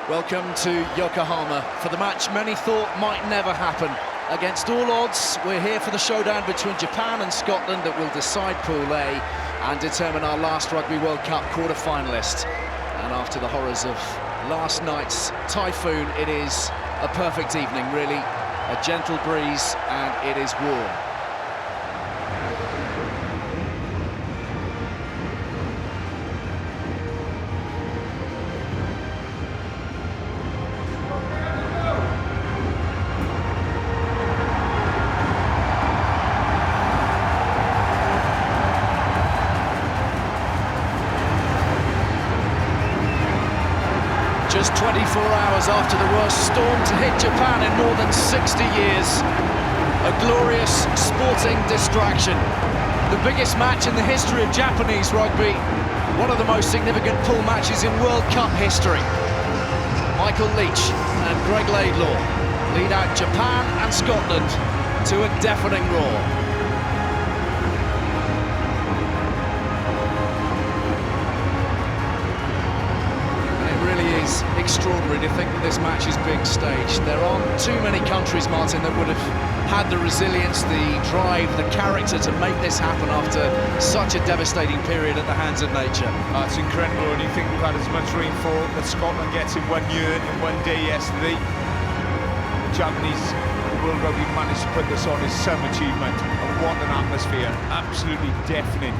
Welcome to Yokohama for the match many thought might never happen. Against all odds, we're here for the showdown between Japan and Scotland that will decide Pool A and determine our last Rugby World Cup quarter-finalist. And after the horrors of last night's typhoon, it is a perfect evening, really. A gentle breeze and it is warm. Just 24 hours after the worst storm to hit Japan in more than 60 years. A glorious sporting distraction. The biggest match in the history of Japanese rugby. One of the most significant pool matches in World Cup history. Michael Leach and Greg Laidlaw lead out Japan and Scotland to a deafening roar. Extraordinary to think that this match is being staged. There aren't too many countries, Martin, that would have had the resilience, the drive, the character to make this happen after such a devastating period at the hands of nature. It's incredible when you think we've had as much rainfall that Scotland gets in 1 year and 1 day yesterday. The Japanese World Rugby managed to put this on is some achievement, and what an atmosphere, absolutely deafening.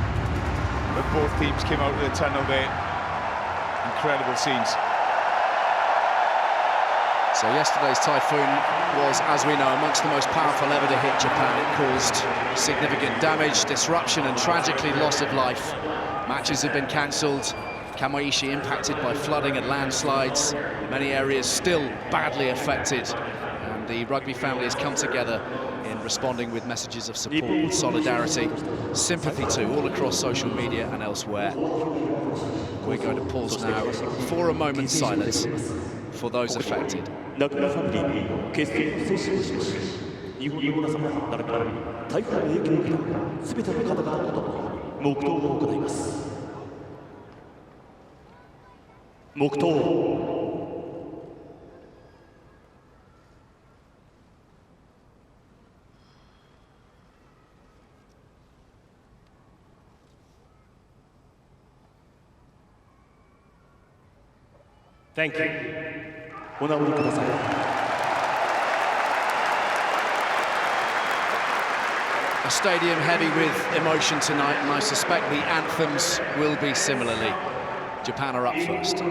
But both teams came out of the tunnel there. Incredible scenes. So yesterday's typhoon was, as we know, amongst the most powerful ever to hit Japan. It caused significant damage, disruption and tragically loss of life. Matches have been cancelled. Kamaishi impacted by flooding and landslides. Many areas still badly affected. And the rugby family has come together in responding with messages of support, solidarity, sympathy too, all across social media and elsewhere. We're going to pause now for a moment's silence for those affected. 亡くなったファミリーに結束を送信します。日本の皆様並びに台風の影響を受けたすべての方々とともに黙祷を行います。黙祷。Thank you. お直りください。A stadium heavy with emotion tonight, and I suspect the anthems will be similarly. Japan are up first.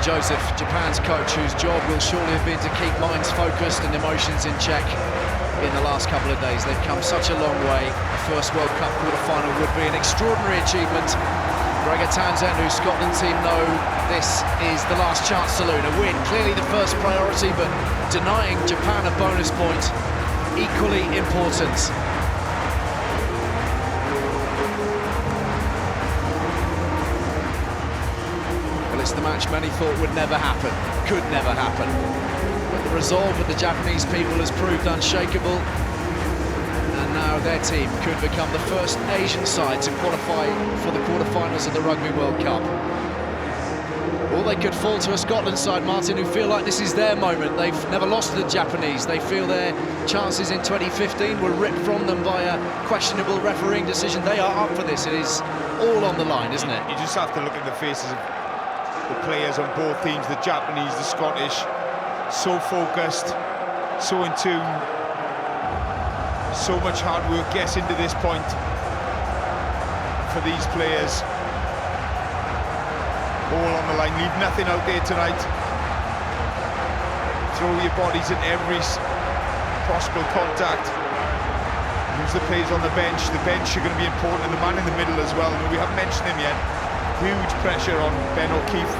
Joseph, Japan's coach, whose job will surely have been to keep minds focused and emotions in check in the last couple of days. They've come such a long way. A first World Cup quarter-final would be an extraordinary achievement. Gregor Townsend, whose Scotland team know this is the last chance saloon. A win, clearly the first priority, but denying Japan a bonus point, equally important. Well, it's the match many thought would never happen, could never happen. But the resolve of the Japanese people has proved unshakable. And now their team could become the first Asian side to qualify for the quarterfinals of the Rugby World Cup. Or they could fall to a Scotland side, Martin, who feel like this is their moment. They've never lost to the Japanese. They feel their chances in 2015 were ripped from them by a questionable refereeing decision. They are up for this. It is all on the line, isn't it? You just have to look at the faces of the players on both teams, the Japanese, the Scottish, so focused, so in tune. So much hard work gets into this point for these players. All on the line, leave nothing out there tonight. Throw your bodies in every possible contact. Use the players on the bench. The bench are going to be important, and the man in the middle as well. We haven't mentioned him yet. Huge pressure on Ben O'Keefe,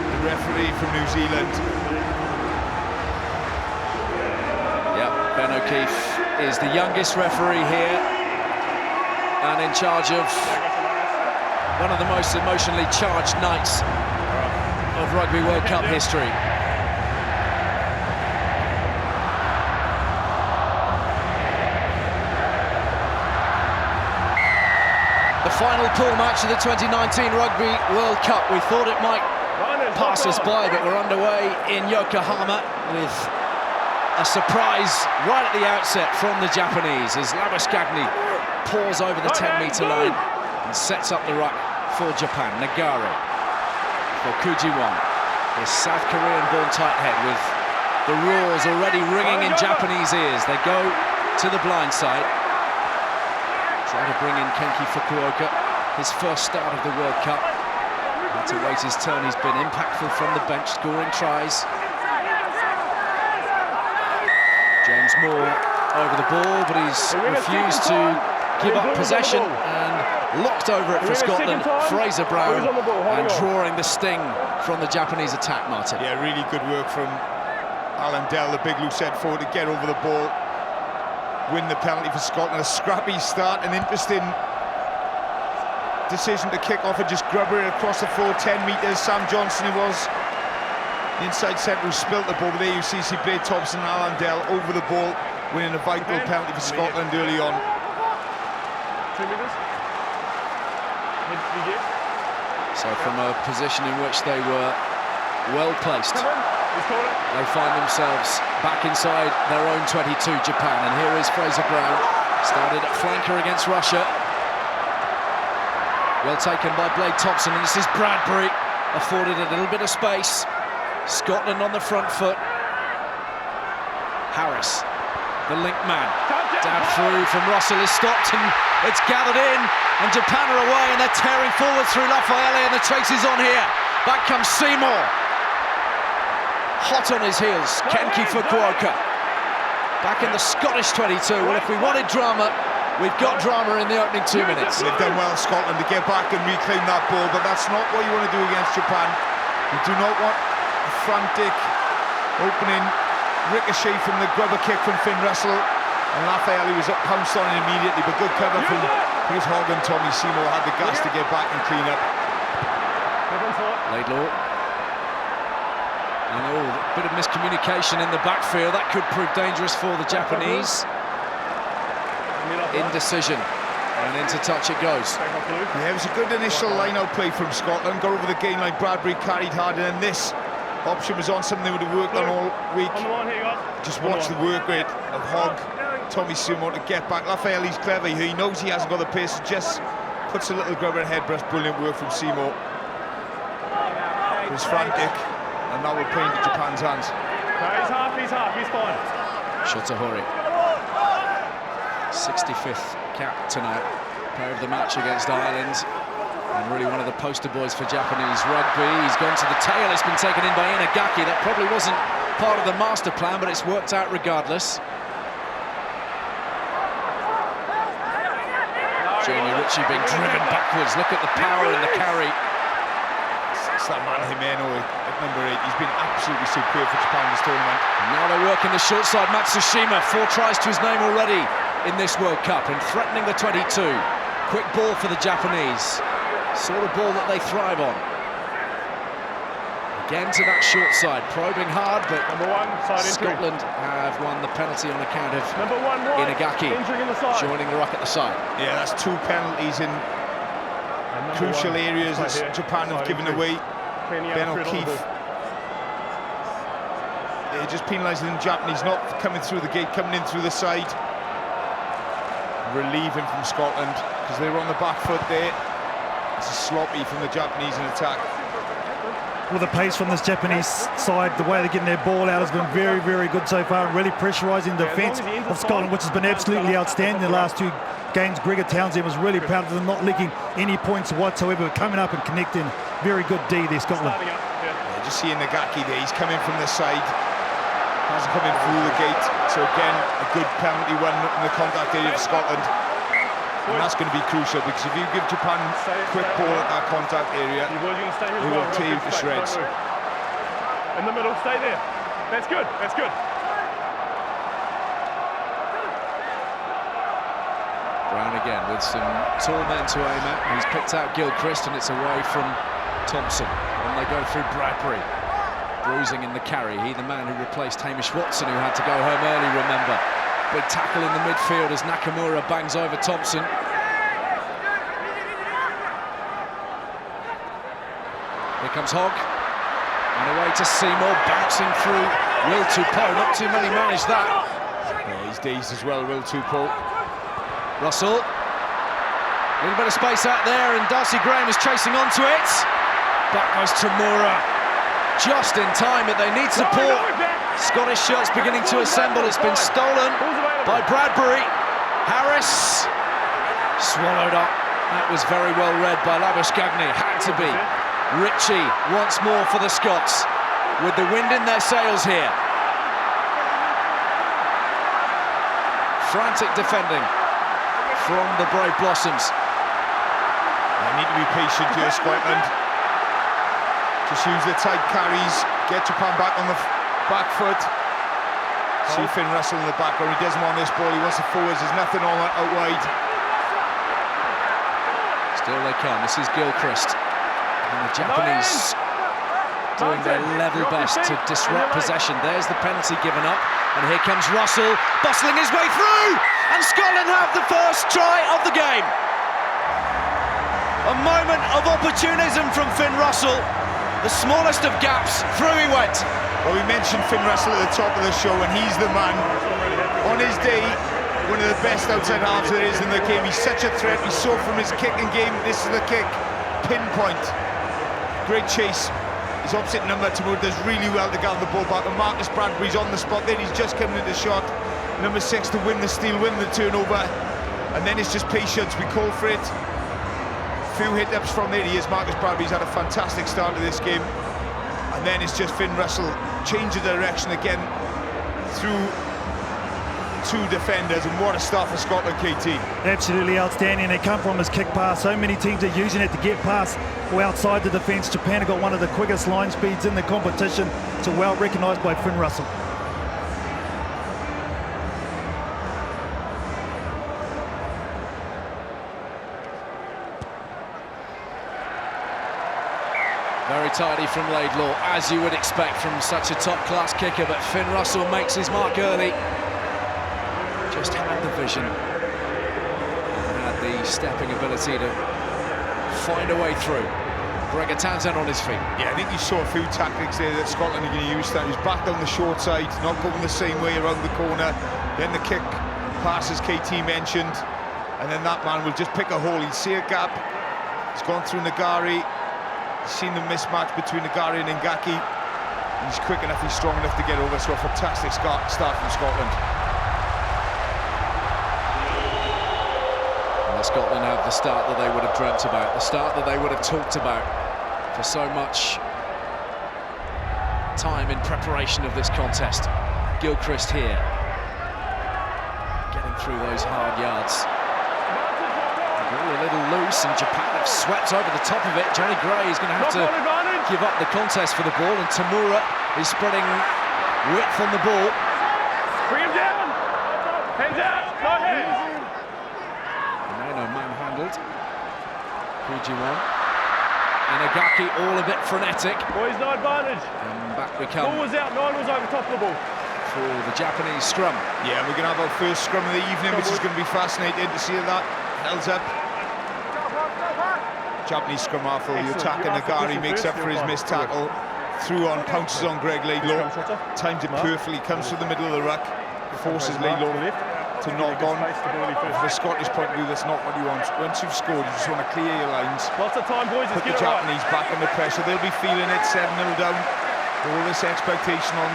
the referee from New Zealand. Ben O'Keefe is the youngest referee here and in charge of one of the most emotionally charged nights of Rugby World Cup history. The final pool match of the 2019 Rugby World Cup. We thought it might pass us by, but we're underway in Yokohama with a surprise right at the outset from the Japanese as Labuschagne pours over the 10-metre line and sets up the ruck for Japan. Nagare for Kujiwon, this South Korean-born tight head with the roars already ringing in Japanese ears. They go to the blind side, try to bring in Kenki Fukuoka, his first start of the World Cup. Had to wait his turn. He's been impactful from the bench, scoring tries. James Moore over the ball, but he's refused to give up possession and locked over it for Scotland. Fraser Brown and drawing the sting from the Japanese attack, Martin. Yeah, really good work from Alan Dell, the big loose head forward, to get over the ball, win the penalty for Scotland. A scrappy start, an interesting decision to kick off and just grubber it across the floor, 10 metres. Sam Johnson, who was inside centre, who spilt the ball, but there you see Blade Thompson and Alan Dell over the ball, winning a vital penalty for Scotland early on. 2 metres. So from a position in which they were well placed, they find themselves back inside their own 22, Japan. And here is Fraser Brown, started at flanker against Russia. Well taken by Blade Thompson, and this is Bradbury, afforded a little bit of space. Scotland on the front foot. Harris, the link man, dab through from Russell is stopped and it's gathered in, and Japan are away and they're tearing forward through Lafayette, and the chase is on here. Back comes Seymour, hot on his heels. Kenki Fukuoka back in the Scottish 22. Well, if we wanted drama, we've got drama in the opening 2 minutes. They've done well, Scotland, to get back and reclaim that ball, but that's not what you want to do against Japan. You do not want a frantic opening ricochet from the grubber kick from Finn Russell, and Lafayette was up, pounced on it immediately, but good cover from Chris Hogg and Tommy Seymour had the gas to get back and clean up. Laidlaw. And a bit of miscommunication in the backfield. That could prove dangerous for the Japanese. Indecision, and into touch it goes. Yeah, it was a good initial line-out play from Scotland. Got over the gain line, Bradbury carried hard, and then this option was on something they would have worked on all week. Just watch the work rate of Hogg, Tommy Seymour to get back. Lafayette, he's clever. He knows he hasn't got the pace, just puts a little grubber head brush. Brilliant work from Seymour. It was frantic, and now we're playing to Japan's hands. He's fine. Shotahori, 65th cap tonight, player of the match against Ireland. And really one of the poster boys for Japanese rugby. He's gone to the tail, it's been taken in by Inagaki. That probably wasn't part of the master plan, but it's worked out regardless. Jamie Ritchie being driven backwards. Look at the power in the carry. It's that man Himeno at number 8. He's been absolutely superb for Japan this tournament. And now they're working the short side. Matsushima, 4 tries to his name already in this World Cup and threatening the 22. Quick ball for the Japanese. Sort of ball that they thrive on. Again to that short side, probing hard, but Number 1, side Scotland have won the penalty on account of Number 1, right. Inagaki Injuring in the side. joining the ruck at the side. Yeah, that's 2 penalties in crucial areas that Japan have given away. Ben O'Keefe, they're just penalising the Japanese, not coming through the gate, coming in through the side. Relieving from Scotland, because they were on the back foot there. It's a sloppy from the Japanese in attack. Well, the pace from this Japanese side, the way they're getting their ball out has been very, very good so far, and really pressurising the defence of Scotland, which has been absolutely outstanding the last 2 games. Gregor Townsend was really proud of them not leaking any points whatsoever, coming up and connecting. Very good D there, Scotland. Yeah, just seeing Nagaki there, he's coming from the side, hasn't come in through the gate. So again, a good penalty one in the contact area for Scotland. And that's going to be crucial, because if you give Japan a quick ball at that contact area, they will tear to shreds. In the middle, stay there. That's good, that's good. Brown again with some tall men to aim at. He's picked out Gilchrist and it's away from Thompson. And they go through Bradbury. Bruising in the carry. He the man who replaced Hamish Watson, who had to go home early, remember. Big tackle in the midfield as Nakamura bangs over Thompson. Here comes Hogg. And away to Seymour, bouncing through Will Tupou. Not too many managed that. Yeah, he's dazed as well, Will Tupou. Russell. A little bit of space out there, and Darcy Graham is chasing onto it. Back goes Tamura. Just in time, but they need support. Scottish shirts beginning to assemble. It's been stolen by Bradbury. Harris swallowed up. That was very well read by Labuschagne. Had to be. Ritchie once more for the Scots, with the wind in their sails here. Frantic defending from the Brave Blossoms. They need to be patient here, Scotland. Just use the tight carries, get Japan back on the back foot. See Finn Russell in the background. He doesn't want this ball, he wants the forwards. There's nothing on that out wide. Still they come. This is Gilchrist. And the Japanese doing their level best to disrupt possession. There's the penalty given up. And here comes Russell, bustling his way through! And Scotland have the first try of the game. A moment of opportunism from Finn Russell. The smallest of gaps, through he went. Well, we mentioned Finn Russell at the top of the show, and he's the man. On his day, one of the best outside halves there is in the game. He's such a threat. We saw from his kicking game, this is the kick. Pinpoint. Great chase. His opposite number, Tamura, does really well to gather the ball back. And Marcus Bradbury's on the spot there. He's just coming into shot. Number 6 to win the steal, win the turnover. And then it's just patience. We call for it. Few hit-ups from there. He is Marcus Bradbury's had a fantastic start to this game. And then it's just Finn Russell change the direction again through 2 defenders, and what a start for Scotland, KT. Absolutely outstanding. They come from his kick pass. So many teams are using it to get past or outside the defence. Japan have got one of the quickest line speeds in the competition. It's well recognised by Finn Russell. Very tidy from Laidlaw, as you would expect from such a top-class kicker, but Finn Russell makes his mark early. Just had the vision and had the stepping ability to find a way through. Gregor Townsend on his feet. Yeah, I think you saw a few tactics there that Scotland are going to use. That he's back down the short side, not going the same way around the corner. Then the kick pass, as KT mentioned, and then that man will just pick a hole. He'll see a gap. He's gone through Nagari. He's seen the mismatch between Nagari and Ingaki. He's quick enough, he's strong enough to get over. So a fantastic start from Scotland. Well, Scotland have the start that they would have dreamt about, the start that they would have talked about for so much time in preparation of this contest. Gilchrist here, getting through those hard yards. All a little loose, and Japan have swept over the top of it. Johnny Gray is going to have to give up the contest for the ball, and Tamura is spreading width on the ball. Bring him down! Hands out! No hands! Nano manhandled. Kujiwon. Inagaki all a bit frenetic. Boys, no advantage. And back we Ball come was out, 9 was over top of the ball. for the Japanese scrum. Yeah, we're going to have our first scrum of the evening, which is going to be fascinating to see that held up. Japanese scrum half, the attack, and Nagari makes up for his missed tackle. Through on, pounces on Greg Laidlaw, times it perfectly, comes through the middle of the ruck, forces Laidlaw to knock on. From a Scottish point of view, that's not what you want. Once you've scored, you just want to clear your lines. Lots of time, boys. Put the Japanese back under pressure. They'll be feeling it, 7-0 down. All this expectation on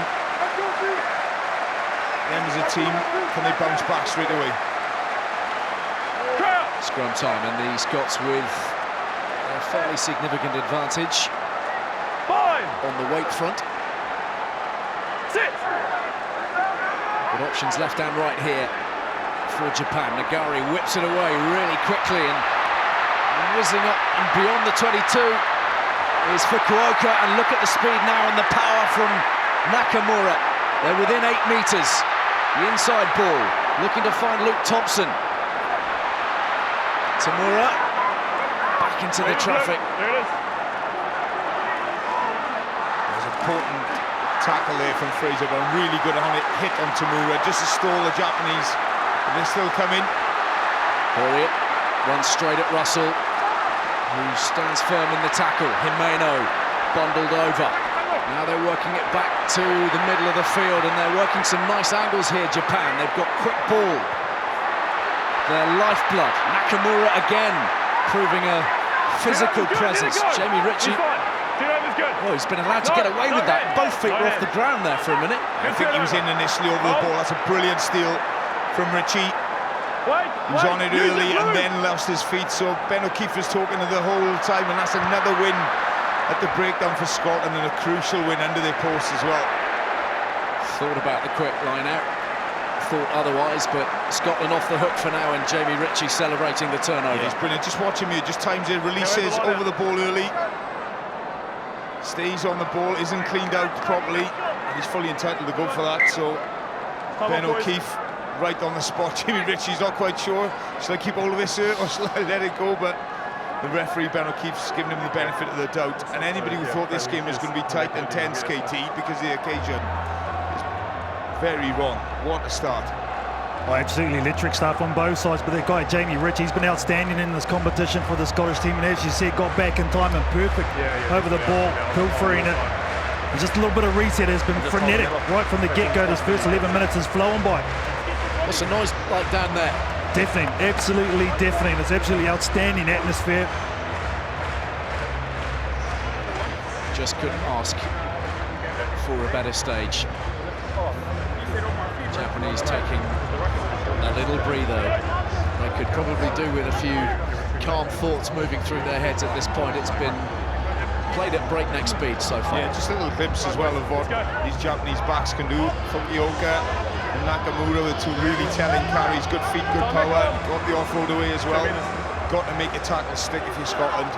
them as a team. Can they bounce back straight away? Scrum time, and the Scots with a fairly significant advantage on the weight front. Sit! Good options left and right here for Japan. Nagari whips it away really quickly, and whizzing up and beyond the 22 is Fukuoka, and look at the speed now and the power from Nakamura. They're within 8 metres. The inside ball, looking to find Luke Thompson. Tamura back into the traffic. There it is. Important tackle there from Fraser, but really good on it, hit on Tamura, just to stall the Japanese. But they're still coming. Poirier runs straight at Russell, who stands firm in the tackle. Himeno bundled over. Now they're working it back to the middle of the field, and they're working some nice angles here, Japan. They've got quick ball. Their lifeblood. Nakamura again, proving a physical presence. Jamie Ritchie. Oh, he's been allowed to get away with that. Both feet were off the ground there for a minute. I think he was in initially over the ball. That's a brilliant steal from Ritchie. He was on it early and then lost his feet. So Ben O'Keefe was talking to the whole time, and that's another win at the breakdown for Scotland, and a crucial win under their post as well. Thought about the quick line out, thought otherwise, but Scotland off the hook for now, and Jamie Ritchie celebrating the turnover. Yeah, he's brilliant. Just watch him here, just times it, releases over the ball early, stays on the ball, isn't cleaned out properly, and he's fully entitled to go for that. So Ben O'Keefe right on the spot. Jamie Ritchie's not quite sure, should I keep hold of this or should I let it go? But the referee, Ben O'Keefe's giving him the benefit of the doubt, and anybody who thought this game was going to be tight and tense, KT, because the occasion is very wrong. What a start. Oh, absolutely electric stuff on both sides, but that guy Jamie Ritchie's been outstanding in this competition for the Scottish team, and as you said, got back in time and perfect over the ball, pilfering it. And just a little bit of reset has been frenetic right from the get-go. This first 11 minutes is flowing by. What's the noise like down there? Deafening, absolutely deafening. It's absolutely outstanding atmosphere. Just couldn't ask for a better stage. Japanese taking a little breather. They could probably do with a few calm thoughts moving through their heads at this point. It's been played at breakneck speed so far. Yeah, just a little glimpse as well of what these Japanese backs can do. Fukuoka and Nakamura, the two really telling carries, good feet, good power, got the off-road away as well. Got to make a tackle stick if you're Scotland.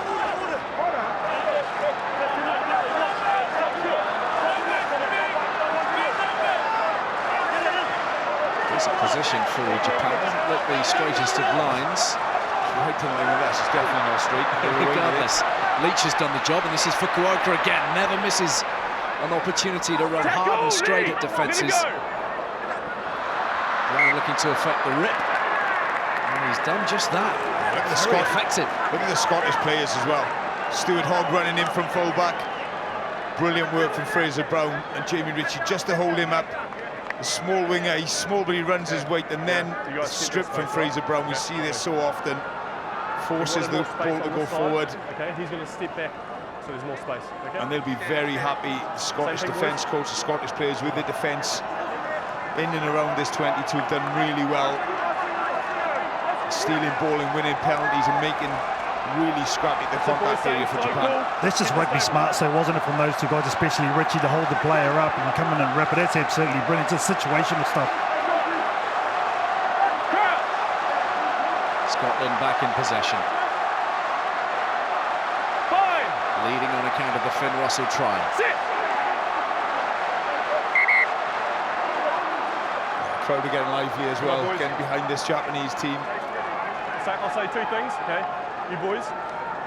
Decent position for Japan. Look, the straightest of lines. Right to the line with that, it's definitely not straight. Regardless, Leach has done the job, and this is Fukuoka again. Never misses an opportunity to run hard and straight at defences. Brown looking to affect the rip, and he's done just that. Look at the Very effective. Look at the Scottish players as well. Stuart Hogg running in from full-back. Brilliant work from Fraser Brown and Jamie Ritchie just to hold him up. The small winger, he's small but he runs his weight, and then strip from Fraser Brown. We see this so often. Forces the ball to go forward. Okay, he's going to step back so there's more space. Okay? And they'll be very happy, the Scottish defence coach, the Scottish players with the defence in and around this 22 have done really well. stealing ball and winning penalties and making really scrappy the contact area for Japan. That's just rugby smart, so wasn't it, from those two guys, especially Richie, to hold the player up and come in and rip it. That's absolutely brilliant. It's situational stuff. Scotland back in possession. Leading on account of the Finn Russell try. Crowd are getting lively as well, getting behind this Japanese team. I'll say two things, okay? You boys,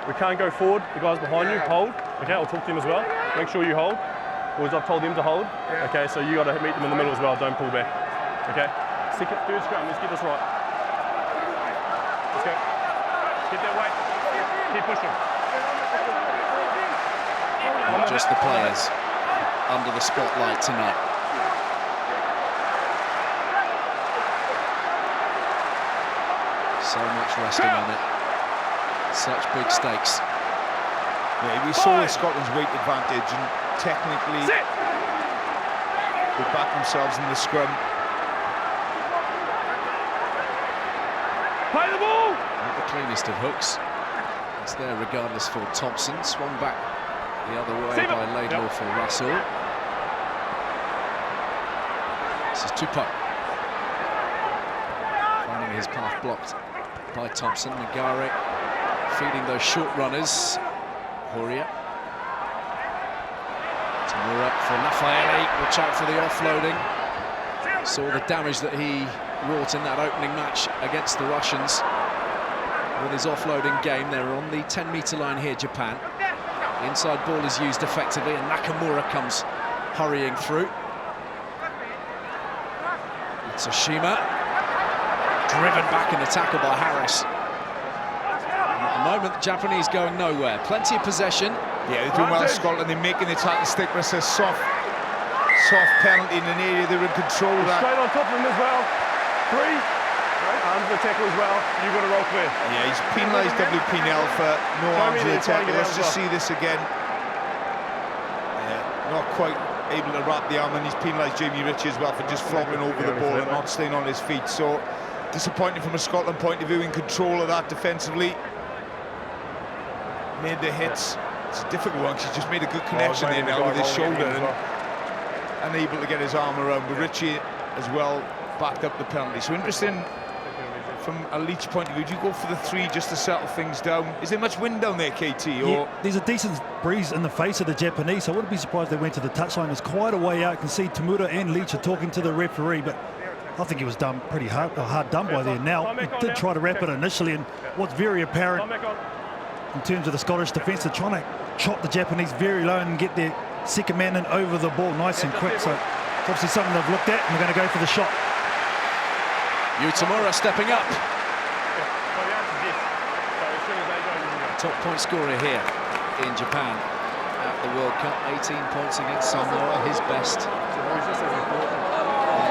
we can't go forward. The guys behind you, hold. Okay, I'll talk to them as well. Make sure you hold. Boys, I've told them to hold. Okay, so you got to meet them in the middle as well. Don't pull back. Okay? Stick it, do a scrum. Let's get this right. Let's go. Get that weight. Keep pushing. Not just the players under the spotlight tonight. So much resting on it. Such big stakes. Yeah, we saw Scotland's weight advantage, and technically they backed themselves in the scrum. Play the ball! Not the cleanest of hooks. It's there regardless for Thompson. Swung back the other way by Laidlaw for Russell. This is Tupou. Finding his path blocked by Thompson. Nagare feeding those short runners. Horia. Tamura for Lafaele. Watch out for the offloading. Saw the damage that he wrought in that opening match against the Russians. With his offloading game, they're on the 10-metre line here, Japan. The inside ball is used effectively, and Nakamura comes hurrying through. Tsushima, driven back in the tackle by Harris. And at the moment, the Japanese going nowhere. Plenty of possession. Yeah, they're doing well, Scotland. They're making the tackle stick, but it's a soft penalty in an area they're in control of that. Straight on top of him as well. 3. Arms of the tackle as well. You've got to roll clear. Yeah, he's penalised WP Nell for no arms of the tackle. Let's just see this again. Yeah, not quite able to wrap the arm, and he's penalised Jamie Ritchie as well for just flopping over the ball and not staying on his feet. So disappointing from a Scotland point of view, in control of that defensively. Made the hits. It's a difficult one because he's just made a good connection there now with his shoulder and unable to get his arm around. But Ritchie as well backed up the penalty. So interesting from a Leach point of view. Do you go for the 3 just to settle things down? Is there much wind down there, KT? Or yeah, there's a decent breeze in the face of the Japanese, so I wouldn't be surprised they went to the touchline. It's quite a way out. You can see Tamura and Leach are talking to the referee, but I think he was done pretty hard done by there. Now, he did try to wrap it initially, and what's very apparent in terms of the Scottish defence, they're trying to chop the Japanese very low and get their second man in over the ball nice and quick. So it's obviously something they've looked at, and they're going to go for the shot. Utamura stepping up. Top point scorer here in Japan at the World Cup. 18 points against Samoa, his best on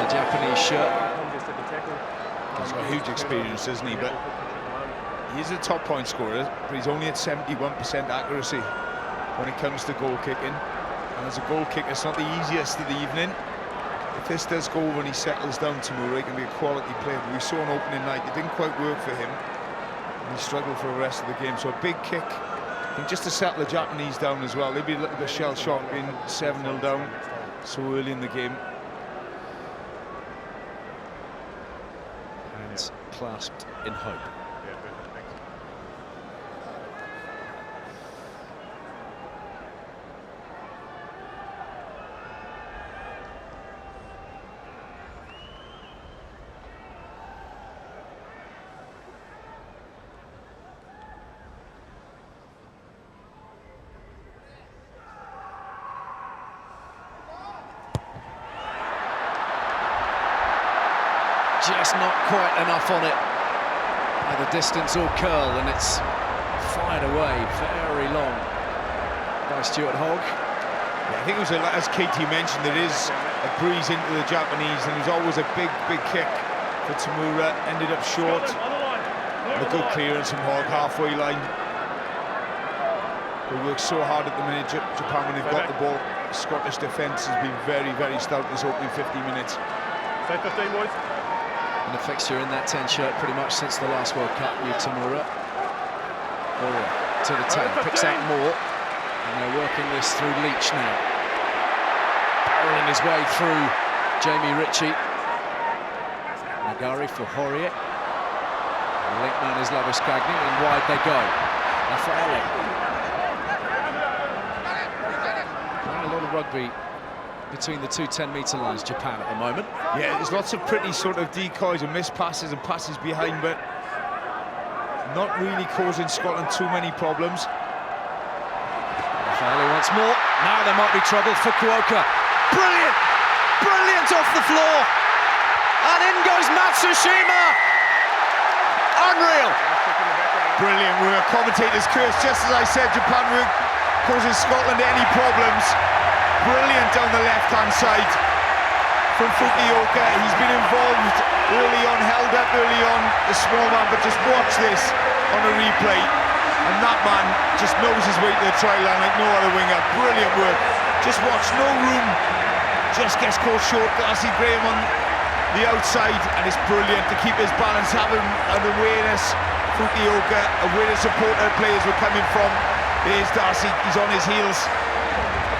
the Japanese shirt. He's got huge experience, isn't he? But he's a top point scorer, but he's only at 71% accuracy when it comes to goal kicking. And as a goal kicker, it's not the easiest of the evening. If this does go over and he settles down, Tamura, he can be a quality player. But we saw an opening night, it didn't quite work for him. And he struggled for the rest of the game. So a big kick, I think, just to settle the Japanese down as well. They'd be a little bit shell-shocked being 7-0 down so early in the game. Hands clasped in hope. Just not quite enough on it. The distance all curl, and it's fired away very long by Stuart Hogg. Yeah, I think it was, as KT mentioned, there is a breeze into the Japanese, and there's always a big kick for Tamura. Ended up short. And a good clearance from Hogg, halfway line. They work so hard at the minute, Japan, when they've got the ball. Scottish defence has been very stout this opening 50 minutes. Say 15, boys. In a fixture in that 10 shirt pretty much since the last World Cup, Utamura. To the 10, picks out more, and they're working this through Leach now. Barreling his way through Jamie Ritchie. Nagari for Horia. Linkman is Laviskagni, and wide they go. Raffaele. Playing a lot of rugby between the two 10-metre lines, Japan at the moment. Yeah, there's lots of pretty sort of decoys and missed passes and passes behind, but not really causing Scotland too many problems. Raffaele once more. Now there might be trouble. Fukuoka. Brilliant! Brilliant off the floor! And in goes Matsushima! Unreal! Brilliant work. Commentators curse, just as I said, Japan were causing Scotland any problems. Brilliant down the left-hand side from Fukuoka. He's been involved early on, held up early on, the small man, but just watch this on a replay. And that man just knows his way to the try line like no other winger. Brilliant work. Just watch, no room. Just gets caught short. Darcy Graham on the outside, and it's brilliant to keep his balance, having an awareness. Fukuoka, where the supporter players were coming from. There's Darcy, he's on his heels.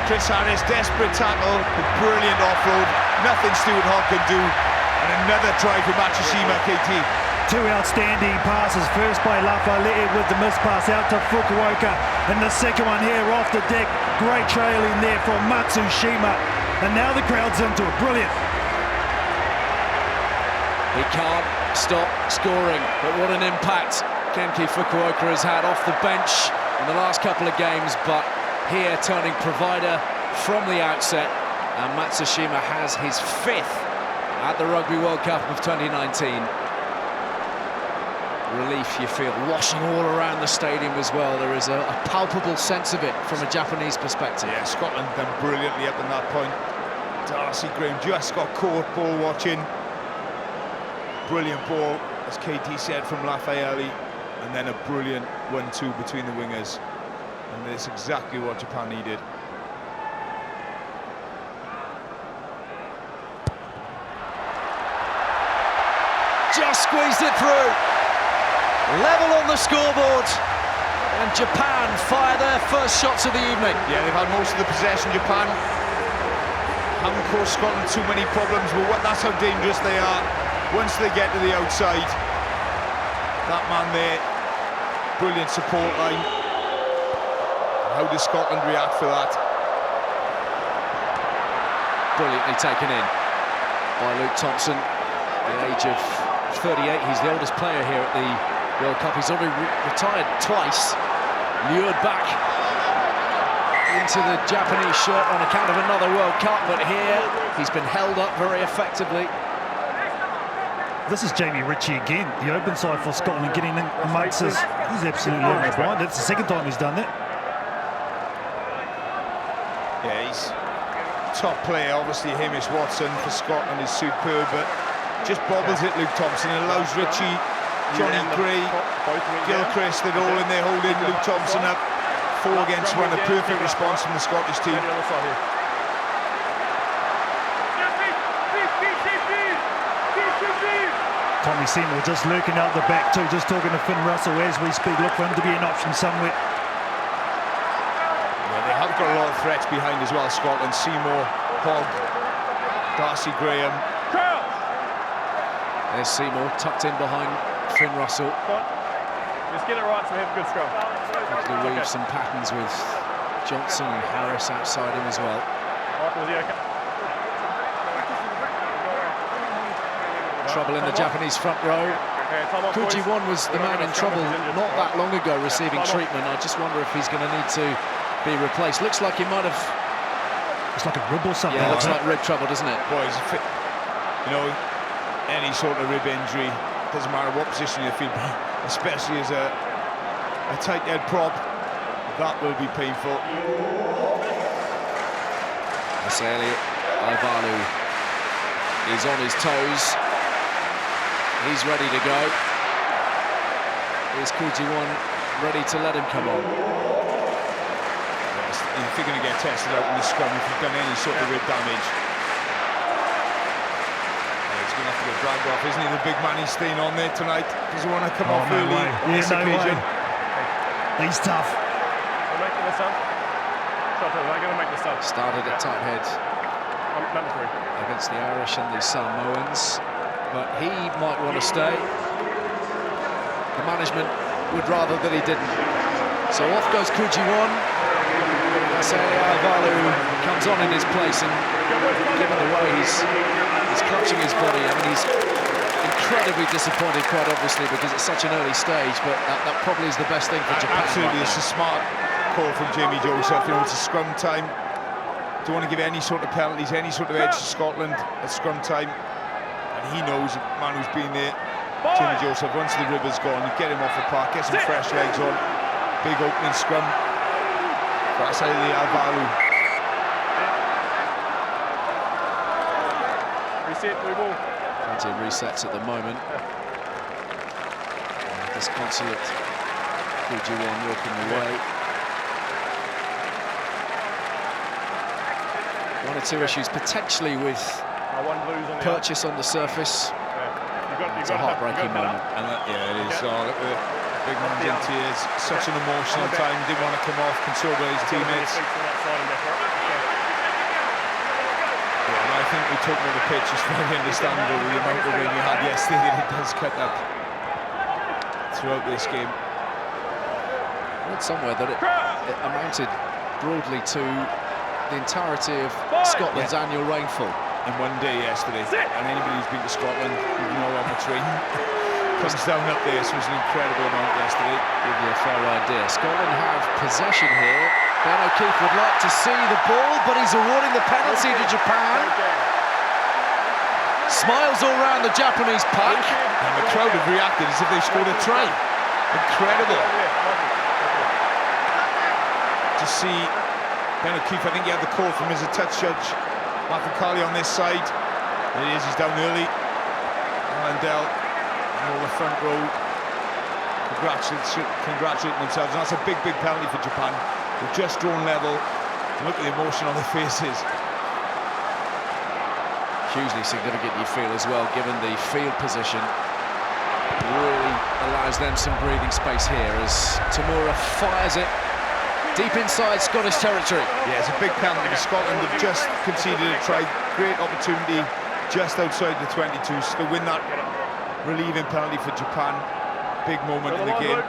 Chris Harris, desperate tackle, but brilliant offload. Nothing Stuart Hogg can do. And another try for Matsushima, KT. Two outstanding passes. First by Lafayette with the miss pass out to Fukuoka. And the second one here off the deck. Great trailing there from Matsushima. And now the crowd's into it. Brilliant. He can't stop scoring, but what an impact Kenki Fukuoka has had off the bench in the last couple of games, but here turning provider from the outset, and Matsushima has his 5th at the Rugby World Cup of 2019. Relief, you feel, washing all around the stadium as well. There is a palpable sense of it from a Japanese perspective. Yeah, Scotland done brilliantly up in that point. Darcy Graham just got caught ball watching. Brilliant ball, as KT said, from Lafayette, and then a brilliant 1-2 between the wingers. And that's exactly what Japan needed. Just squeezed it through. Level on the scoreboard. And Japan fire their first shots of the evening. Yeah, they've had most of the possession, Japan. Haven't caused Scotland too many problems, but that's how dangerous they are once they get to the outside. That man there, brilliant support line. How does Scotland react for that? Brilliantly taken in by Luke Thompson, at the age of 38. He's the oldest player here at the World Cup. He's already retired twice, lured back into the Japanese shirt on account of another World Cup, but here he's been held up very effectively. This is Jamie Ritchie again, the open side for Scotland, getting in amongst us. He's absolutely on the blind. That's the second time he's done that. Yeah, he's top player. Obviously, Hamish Watson for Scotland is superb, but just bobbles it, Luke Thompson. It allows Ritchie, Johnny Gray, Gilchrist, they're all in there holding Luke Thompson up. 4 against 1, a perfect response from the Scottish team. Tommy Seymour just lurking out the back too, just talking to Finn Russell as we speak. Look for him to be an option somewhere. Yeah, they have got a lot of threats behind as well, Scotland. Seymour, Hogg, Darcy Graham. There's Seymour tucked in behind Finn Russell. Just get it right so we have a good scrum. He weaves some patterns with Johnson and Harris outside him as well. Michael, is he okay? Trouble in the Japanese front row. Kujiwon was the man in trouble not that long ago receiving treatment. I just wonder if he's going to need to be replaced. Looks like he might have... It's like a rib or something. Yeah, looks like rib trouble, doesn't it? Boys, you know, any sort of rib injury, doesn't matter what position you feel, especially as a tight head prop, that will be painful. Aseli Ivalu is on his toes. He's ready to go. Is Kujiwon ready to let him come on? If you're going to get tested out in the scrum, if you've done any sort of rib damage, he's going to have He's dragged off, isn't he? The big man, he's staying on there tonight. Doesn't want to come off no early way. on this occasion. He's tough. I'm making this up. Shot I'm going to make this up. Started at tight head Number 3. against the Irish and the Samoans, but he might want to stay. The management would rather that he didn't. So off goes Kujiwon. Ivalu comes on in his place, and given the way he's clutching his body, I mean, he's incredibly disappointed, quite obviously, because it's such an early stage, but that probably is the best thing for Japan. Absolutely, right it's a smart call from Jamie Joseph. You know, it's a scrum time. Don't want to give any sort of penalties, any sort of edge to Scotland at scrum time. And he knows, the man who's been there, Jamie Joseph, once the river's gone, you get him off the park, get some fresh legs on. Big opening scrum. That's Ivalu. Reset, blue ball. Plenty of resets at the moment. Disconsolate Kujiwon walking away. One or two issues potentially with purchase on the surface. It's a heartbreaking moment. And yeah, it is. Oh, look, the big man's in tears. Such an emotional time. Didn't want to come off. Console his teammates. Yeah, and I think we talked about the pitch. It's very understandable with the amount of rain we had yesterday that it does cut up throughout this game. I read somewhere that it amounted broadly to the entirety of Scotland's annual rainfall. In one day yesterday, and anybody who's been to Scotland, you know how much rain comes down up there. So it was an incredible amount yesterday. Give you a fair idea. Scotland have possession here. Ben O'Keefe would like to see the ball, but he's awarding the penalty to Japan. Smiles all round the Japanese pack. And the crowd have reacted as if they scored a try. Incredible. To see Ben O'Keefe, I think he had the call from his touch judge, Mathakali on this side. There he is, he's down early. Landell and all the front row congratulating themselves. And that's a big, big penalty for Japan. They've just drawn level. Look at the emotion on their faces. Hugely significant, you feel, as well, given the field position. Really allows them some breathing space here as Tamura fires it deep inside Scottish territory. Yeah, it's a big penalty. Scotland have just conceded a try. Great opportunity just outside the 22s to win that relieving penalty for Japan. Big moment in the game.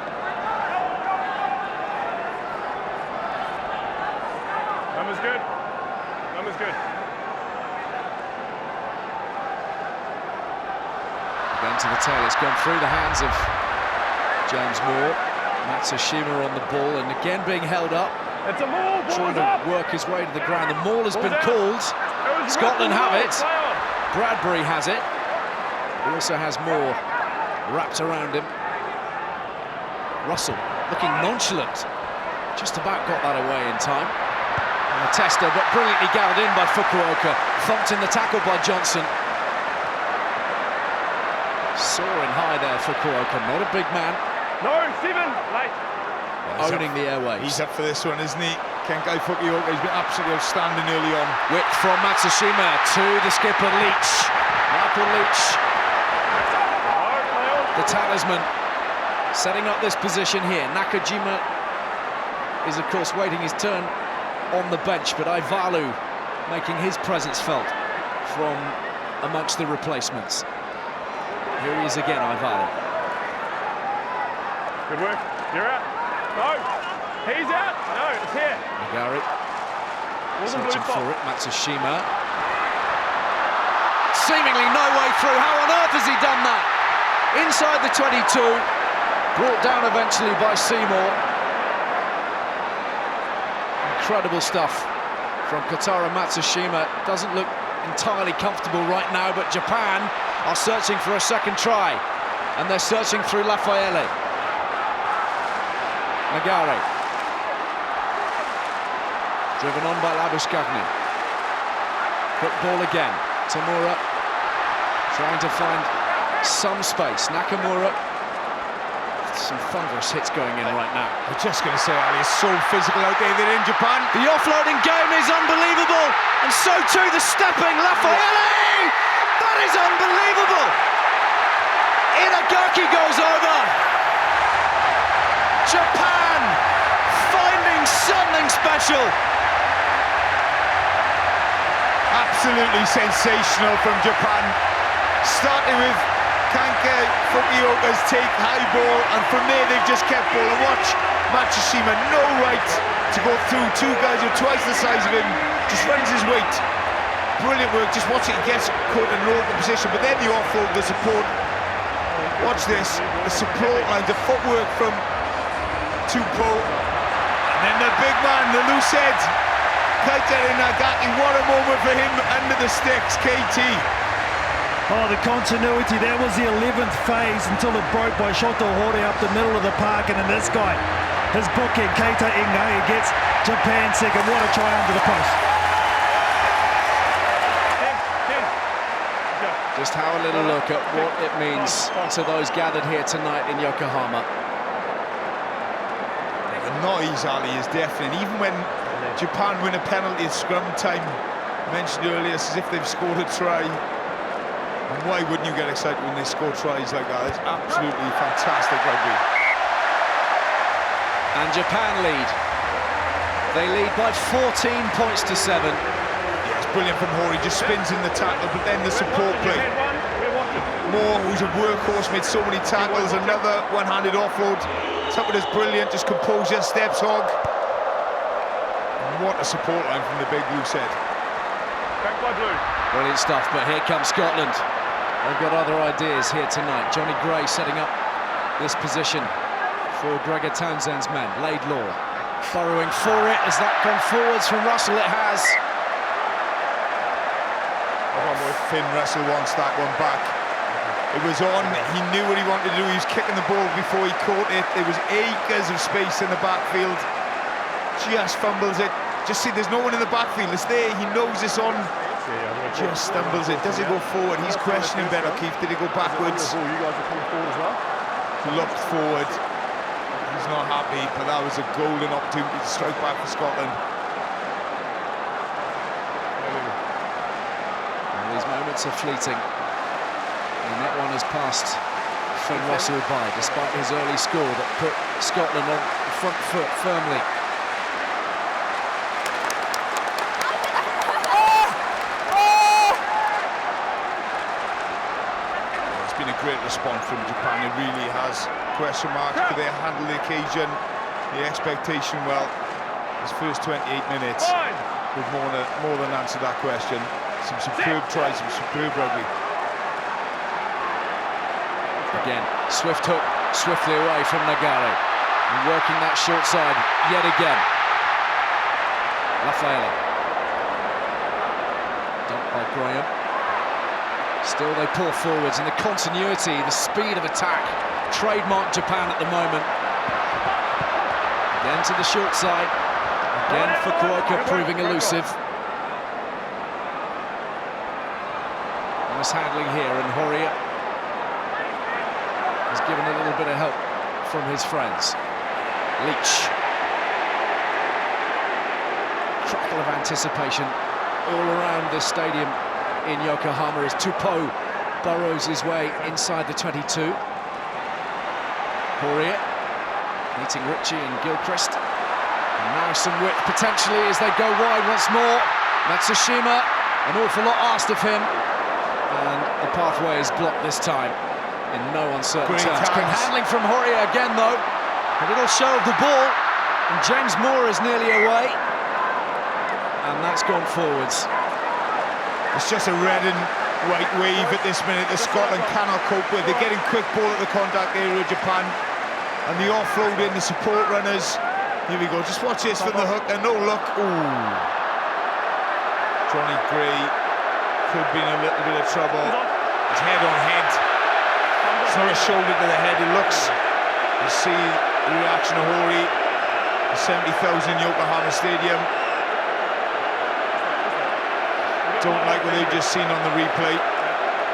Number's good. Number's good. Again to the tail. It's gone through the hands of James Moore. Matsushima on the ball, and again being held up. It's a maul, trying to work his way to the ground. The maul has been called. Scotland have it. Bradbury has it. He also has Moore wrapped around him. Russell looking nonchalant. Just about got that away in time. And a tester, but brilliantly galled in by Fukuoka. Thumped in the tackle by Johnson. Soaring high there, Fukuoka. Not a big man. No, Stephen, late. Owning the airwaves. He's up for this one, isn't he? Kengai Fukuoka, he's been absolutely outstanding early on. Whip from Matsushima to the skipper, Leach. Michael Leach, the talisman, setting up this position here. Nakajima is, of course, waiting his turn on the bench, but Ivalu making his presence felt from amongst the replacements. Here he is again, Ivalu. Good work. You're out. No. He's out. No, it's here. Nagari searching for it. Matsushima. Seemingly no way through. How on earth has he done that? Inside the 22. Brought down eventually by Seymour. Incredible stuff from Kotaro Matsushima. Doesn't look entirely comfortable right now, but Japan are searching for a second try. And they're searching through Lafayette. Nagare. Driven on by Labushkagni. Quick ball again. Tamura trying to find some space. Nakamura. Some thunderous hits going in right now. I'm just going to say, Ali, it's so physical out there. They're in Japan. The offloading game is unbelievable. And so too the stepping. Lafayette! That is unbelievable! Inagaki goes over. Japan finding something special. Absolutely sensational from Japan. Starting with Kanka Fukioka's take high ball, and from there they've just kept ball. And watch Matsushima, no right to go through. Two guys who are twice the size of him, just runs his weight. Brilliant work, just watch it, he gets caught in an open position, but then the offload, the support. Watch this, the support line, the footwork from Tupou. And then the big man, the loose head, Keita Inagaki. What a moment for him under the sticks, KT. Oh, the continuity, that was the 11th phase until it broke by Shoto Hori up the middle of the park, and then this guy, his bookhead, Keita Inagaki, gets Japan second. What a try under the post. Just have a little look at what it means to those gathered here tonight in Yokohama. The noise, Ali, is deafening. Even when Japan win a penalty at scrum time, mentioned earlier, it's as if they've scored a try. And why wouldn't you get excited when they score tries like that? It's absolutely fantastic rugby. And Japan lead. They lead by 14 points to 7. Yeah, it's brilliant from Hori, just spins in the tackle, but then the support play. Moore, who's a workhorse, made so many tackles, another one-handed offload. Tucker is brilliant, just composure, steps hog. And what a support line from the big loose head. Brilliant stuff, but here comes Scotland. They've got other ideas here tonight. Johnny Gray setting up this position for Gregor Townsend's men. Laidlaw burrowing for it. Has that gone forwards from Russell? It has. Finn Russell wants that one back. It was on, he knew what he wanted to do. He was kicking the ball before he caught it. There was acres of space in the backfield. Just fumbles it. Just see, there's no one in the backfield. It's there, he knows it's on. Just stumbles it. Does he go forward? He's questioning Ben O'Keefe. Did he go backwards? You guys are coming forward as well. Looked forward. He's not happy, but that was a golden opportunity to strike back for Scotland. And these moments are fleeting. And that one has passed Finn Russell by, despite his early score that put Scotland on the front foot firmly. Great response from Japan, it really has. Question marks, do they handle the occasion? The expectation, well, his first 28 minutes would more than answer that question. Some superb tries, some superb rugby. Again, swift hook, swiftly away from Nagare. And working that short side yet again. Rafaela. Dumped by Graham. Still they pull forwards, and the continuity, the speed of attack, trademark Japan at the moment. Again to the short side. Again Fukuoka proving elusive. Nice handling here, and Horia has given a little bit of help from his friends. Leach. Crackle of anticipation all around this stadium in Yokohama as Tupou burrows his way inside the 22. Horia meeting Ritchie and Gilchrist. And now some width potentially as they go wide once more. Matsushima, an awful lot asked of him. And the pathway is blocked this time in no uncertain terms. Good handling from Horia again though. A little show of the ball. And James Moore is nearly away. And that's gone forwards. It's just a red and white wave at this minute that Scotland cannot cope with. They're getting quick ball at the contact area of Japan. And the offload in, the support runners. Here we go, just watch this from the hook, and no look. Ooh. Johnny Gray could be in a little bit of trouble. It's head on head. It's not a shoulder to the head, it looks. You see the reaction of Hori. The 70,000 Yokohama Stadium. Don't like what they've just seen on the replay.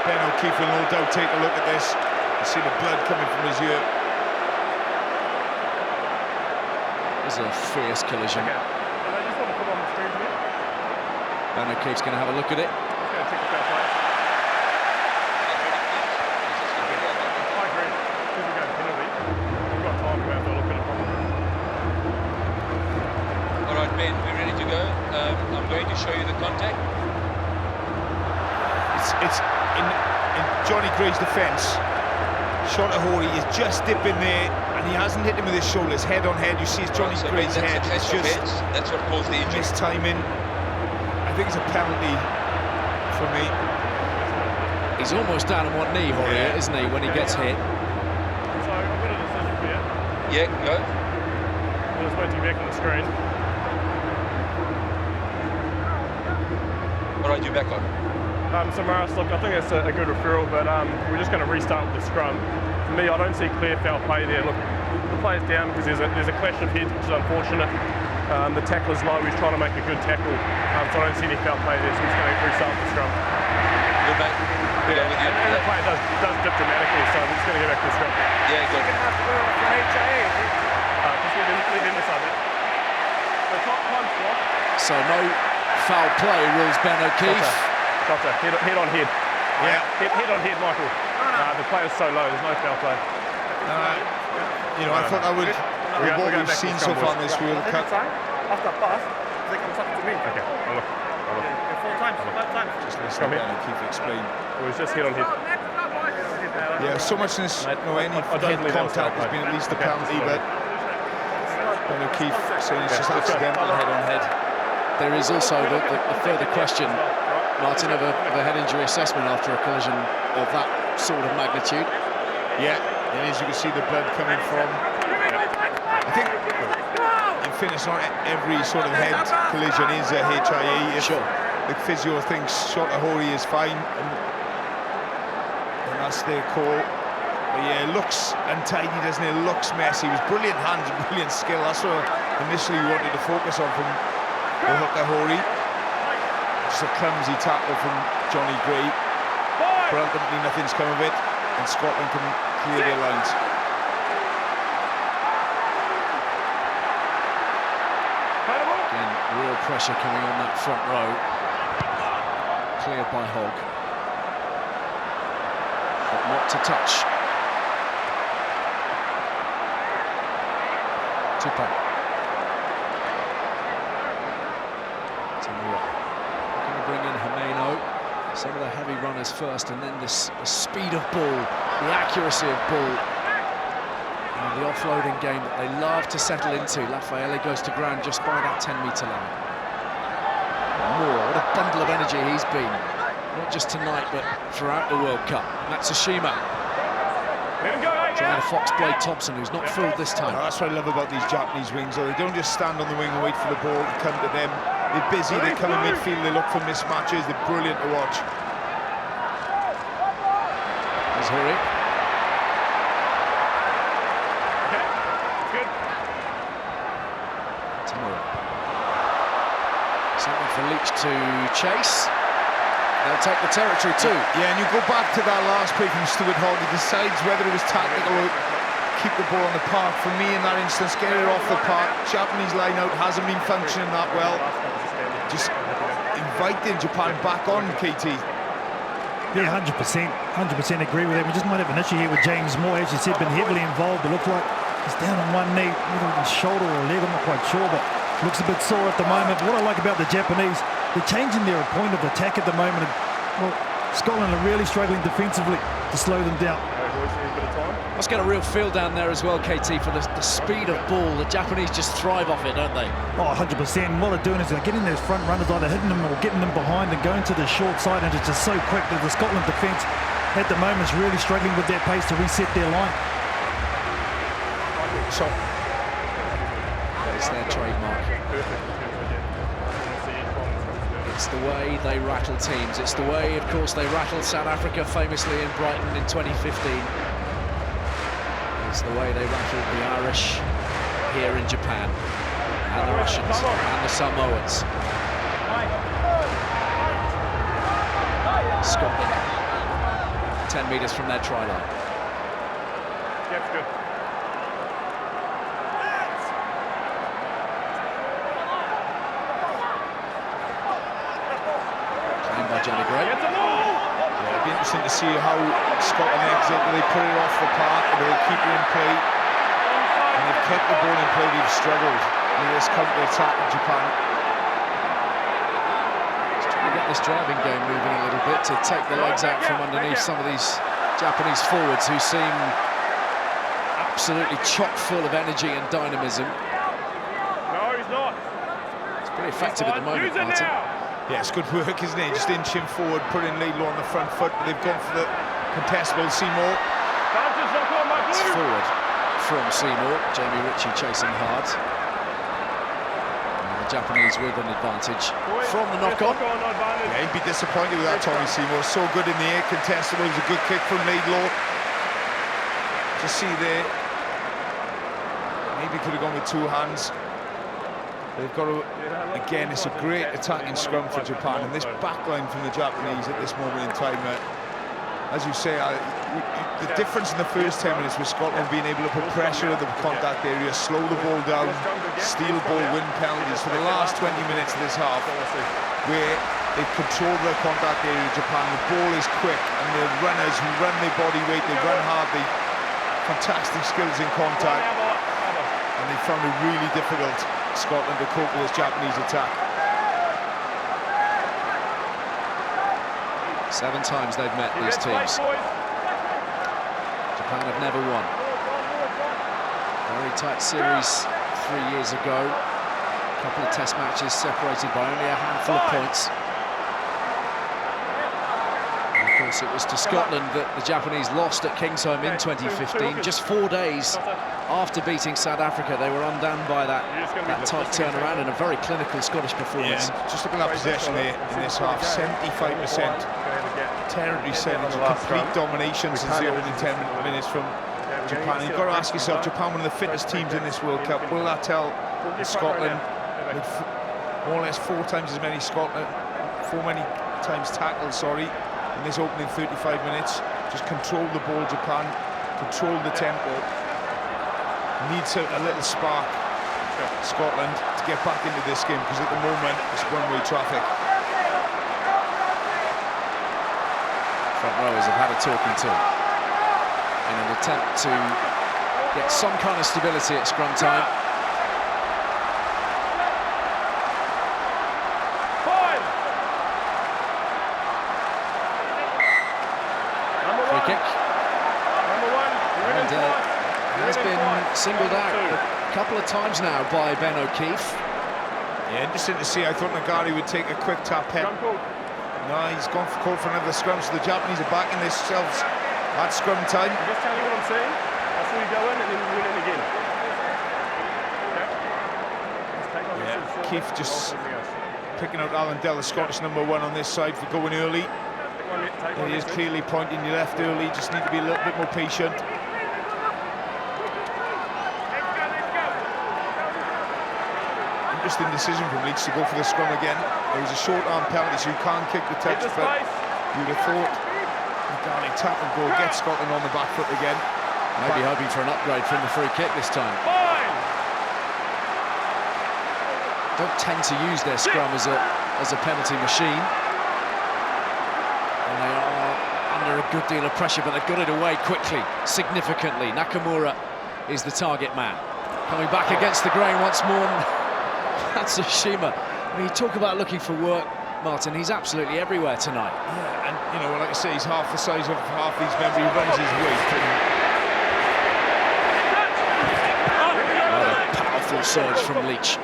Ben O'Keefe will no doubt take a look at this. You see the blood coming from his ear. There's a fierce collision. Ben O'Keefe's going to have a look at it. I'm going to show you the contact. It's in Johnny Gray's defence. Shotahori is just dipping there, and he hasn't hit him with his shoulders. Head on head, you see it's Johnny So Gray's head. that's It's just that's what caused the injury. mistiming. I think it's a penalty for me. He's almost down on one knee, Horia, isn't he, when he gets hit? So I've got a decision for you. Yeah, go. I'm just waiting back on the screen. All right, you're back on. So Maris, look, I think that's a good referral, but we're just going to restart with the scrum. For me, I don't see clear foul play there. Look, the player's down because there's a clash of heads, which is unfortunate. The tackler's low, he's trying to make a good tackle, so I don't see any foul play there, so he's going to restart with the scrum. Good, mate. Yeah, and the player does dip dramatically, so I'm just going to go back to the scrum. Yeah, good. Just leave him decide that. So time's off. So no foul play, rules Ben O'Keefe. Gotcha. Head on head. Yeah. Head on head, Michael. The player's so low, there's no foul play. You know, I thought with what we've seen so far in this World Cup. After pass, they come back to me. Okay, I'll look. 4 times, 5 times. Just listen to Ben O'Keefe explain. It was just head on head. Yeah, so much in this, any I don't head believe that was contact has foul play. been at least a Okay, penalty, but Ben O'Keefe saying it's just let's go. accidental head on head. There is also the further question, Martin, of a head injury assessment after a collision of that sort of magnitude. Yeah, and as you can see the blood coming from. I think, in fairness, not every sort of head collision is a HIE. If Sure. the physio thinks Shotahori is fine, and that's their call. But yeah, it looks untidy, doesn't it? It looks messy. It was brilliant hands, brilliant skill. That's what initially we wanted to focus on from Shotahori. Just a clumsy tackle from Johnny Gray. But ultimately nothing's come of it, and Scotland can clear their lines. Again, real pressure coming on that front row. Cleared by Hogg. But not to touch. Tupac. We're going to bring in Himeno. Some of the heavy runners first, and then the speed of ball, the accuracy of ball, and the offloading game that they love to settle into. Lafayette goes to ground just by that 10-metre line. Moore, what a bundle of energy he's been, not just tonight, but throughout the World Cup. Matsushima trying to fox Blade Thompson, who's not fooled this time. Oh, that's what I love about these Japanese wings, though. They don't just stand on the wing and wait for the ball to come to them. They're busy, they come in midfield, they look for mismatches, they're brilliant to watch. There's Hori. Okay, good. Tomorrow. Something for Leach to chase. They'll take the territory too. Yeah, and you go back to that last play from Stuart Hogg. He decides whether it was tactical or keep the ball on the park. For me, in that instance, get it off the park. Japanese line-out hasn't been functioning that well. Just inviting Japan back on, KT. Yeah, 100%. 100% agree with that. We just might have an issue here with James Moore. As you said, been heavily involved. It looks like he's down on one knee, either his shoulder or leg, I'm not quite sure, but looks a bit sore at the moment. What I like about the Japanese, they're changing their point of attack at the moment. And, well, Scotland are really struggling defensively to slow them down. Let's get a real feel down there as well, KT, for the speed of ball. The Japanese just thrive off it, don't they? Oh, 100%. And what they're doing is they're getting those front runners, either hitting them or getting them behind and going to the short side, and it's just so quick that the Scotland defence at the moment is really struggling with their pace to reset their line. So, It's their trademark. It's the way they rattle teams. It's the way, of course, they rattled South Africa famously in Brighton in 2015. It's the way they rattled the Irish here in Japan, and the Russians, and the Samoans. Scotland, 10 metres from their try line. Yeah, it's good. Claimed by Johnny Gray. yeah, it'd be interesting to see how Scotland exit. Do they put it off the park, or do they keep it in play? And they've kept the ball in play, they've struggled with this counter-attack of Japan. this driving game moving a little bit to take the legs out from underneath some of these Japanese forwards who seem absolutely chock full of energy and dynamism. No, he's not. It's pretty effective at the moment, Martin. Yeah, it's good work, isn't it? Just inching forward, putting Laidlaw on the front foot. They've gone for the contestable. Seymour. It's forward from Seymour. Jamie Ritchie chasing hard. Japanese with an advantage from the knock-on. Yeah, he'd be disappointed with that, Tommy Seymour. So good in the air, contestable. It was a good kick from Laidlaw. Just see there, maybe could have gone with two hands. They've got to, again, it's a great attacking scrum for Japan, and this backline from the Japanese at this moment in time, as you say, the difference in the first 10 minutes was Scotland being able to put pressure at the contact area, slow the ball down, steal ball, win penalties. For the last 20 minutes of this half, where they've controlled their contact area, Japan, the ball is quick, and the runners who run their body weight, they run hard, they fantastic skills in contact, and they found it really difficult, Scotland, to cope with this Japanese attack. 7 times they've met these teams. Japan have never won. Very tight series 3 years ago. A couple of test matches separated by only a handful of points. And of course, it was to Scotland that the Japanese lost at Kingsholm in 2015. Just 4 days after beating South Africa, they were undone by that tight turnaround and a very clinical Scottish performance. Yeah, just look at that possession there in this half, 75%. Territory centre, complete domination since the opening 10 minutes from Japan. You've got to ask yourself, Japan, one of the fittest teams in this World Cup, will that tell Scotland, with more or less 4 times as many times tackles, sorry, in this opening 35 minutes? Just control the ball, Japan, control the tempo. Needs a little spark, Scotland, to get back into this game, because at the moment it's one-way traffic. Front rowers have had a talking to in an attempt to get some kind of stability at scrum time. Free kick. And has been singled out a couple of times now by Ben O'Keefe. Yeah, interesting to see. I thought Nagari would take a quick tap head. No, he's gone for another scrum, so the Japanese are backing themselves at scrum time. I'm just telling you what I'm saying. That's where you go in and then you win it again. Okay. Yeah, Keith just picking out Alan Dell, the Scottish #1 on this side, for going early. He is clearly pointing you left early, just need to be a little bit more patient. Interesting decision from Leach to go for the scrum again. There was a short arm penalty, so you can't kick the touch, but you'd have thought Nagari tap and go, get Scotland on the back foot again. Maybe hoping for an upgrade from the free kick this time. Don't tend to use their scrum as a penalty machine. And they are under a good deal of pressure, but they've got it away quickly, significantly. Nakamura is the target man. Coming back against the grain once more. Matsushima. I mean, you talk about looking for work, Martin. He's absolutely everywhere tonight. Yeah, and you know, like I say, he's half the size of half these men. He runs his weight. What a powerful surge from Leach.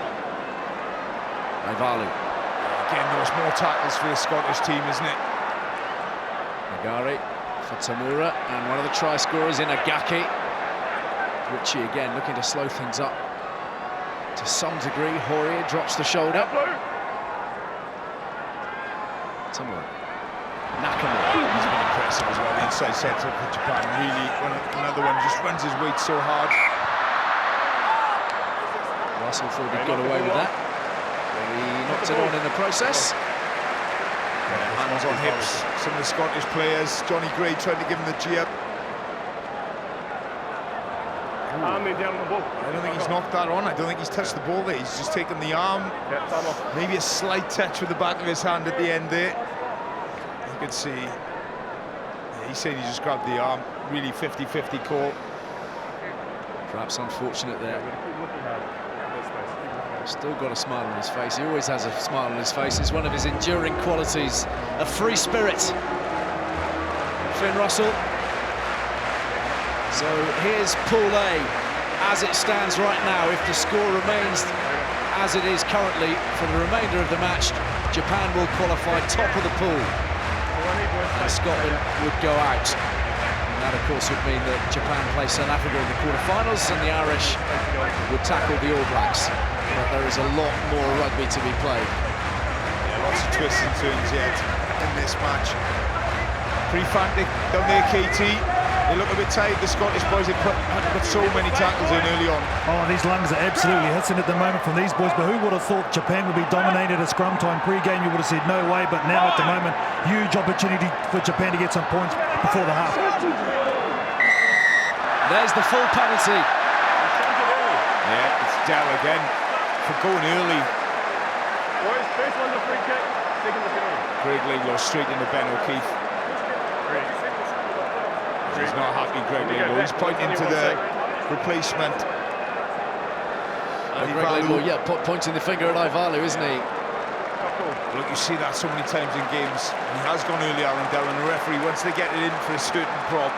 Ivalu. Again, there's more tackles for the Scottish team, isn't it? Nagari for Tamura, and one of the try scorers in Agaki. Ritchie again looking to slow things up to some degree. Horia drops the shoulder. Tamura. Nakamura. He's been impressive as well, the inside centre for Japan. Really, another one just runs his weight so hard. Russell thought he'd got away with that. He knocked it on in the process. Hands on hips, some of the Scottish players. Johnny Gray tried to give him the jab. I don't think he's knocked that on. I don't think he's touched the ball there. He's just taken the arm. Maybe a slight touch with the back of his hand at the end there. You can see. Yeah, he's saying he just grabbed the arm. Really 50-50 call. Perhaps unfortunate there. Still got a smile on his face. He always has a smile on his face. It's one of his enduring qualities, a free spirit. Finn Russell. So here's Pool A as it stands right now. If the score remains as it is currently for the remainder of the match, Japan will qualify top of the pool and Scotland would go out. And that, of course, would mean that Japan play South Africa in the quarterfinals and the Irish would tackle the All Blacks. But there is a lot more rugby to be played. Yeah, lots of twists and turns yet in this match. Pretty frantic down there, KT. They look a bit tired, the Scottish boys. They put so many tackles in early on. Oh, these lungs are absolutely hissing at the moment from these boys, but who would have thought Japan would be dominated at scrum time? Pre-game, you would have said no way, but now at the moment, huge opportunity for Japan to get some points before the half. There's the full penalty. Yeah, it's Dell again for going early. Boys, first one's a free kick, second the penalty. Greg Laidlaw straight into Ben O'Keefe. He's not happy, Greg Laidlaw. He's pointing to the replacement. Greg Laidlaw, yeah, pointing the finger at Ivalu, isn't he? Look, you see that so many times in games. He has gone early, Alan Dell, and the referee, once they get it in for a certain prop,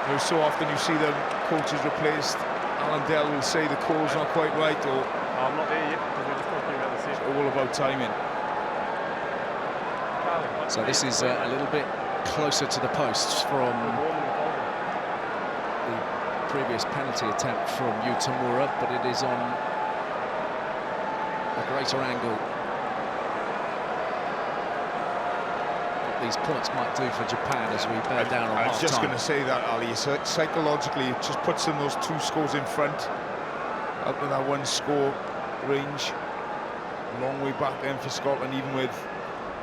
you know, so often you see them coaches replaced. Alan Dell will say the call's not quite right, or I'm not there yet because we're just talking about the it's session. all about timing. So this is a little bit closer to the posts from the previous penalty attempt from Utamura, but it is on a greater angle. What these points might do for Japan as we bear down on I was just half-time. going to say that, Ali. Psychologically, it just puts them those 2 scores in front, up to that 1 score range. A long way back then for Scotland, even with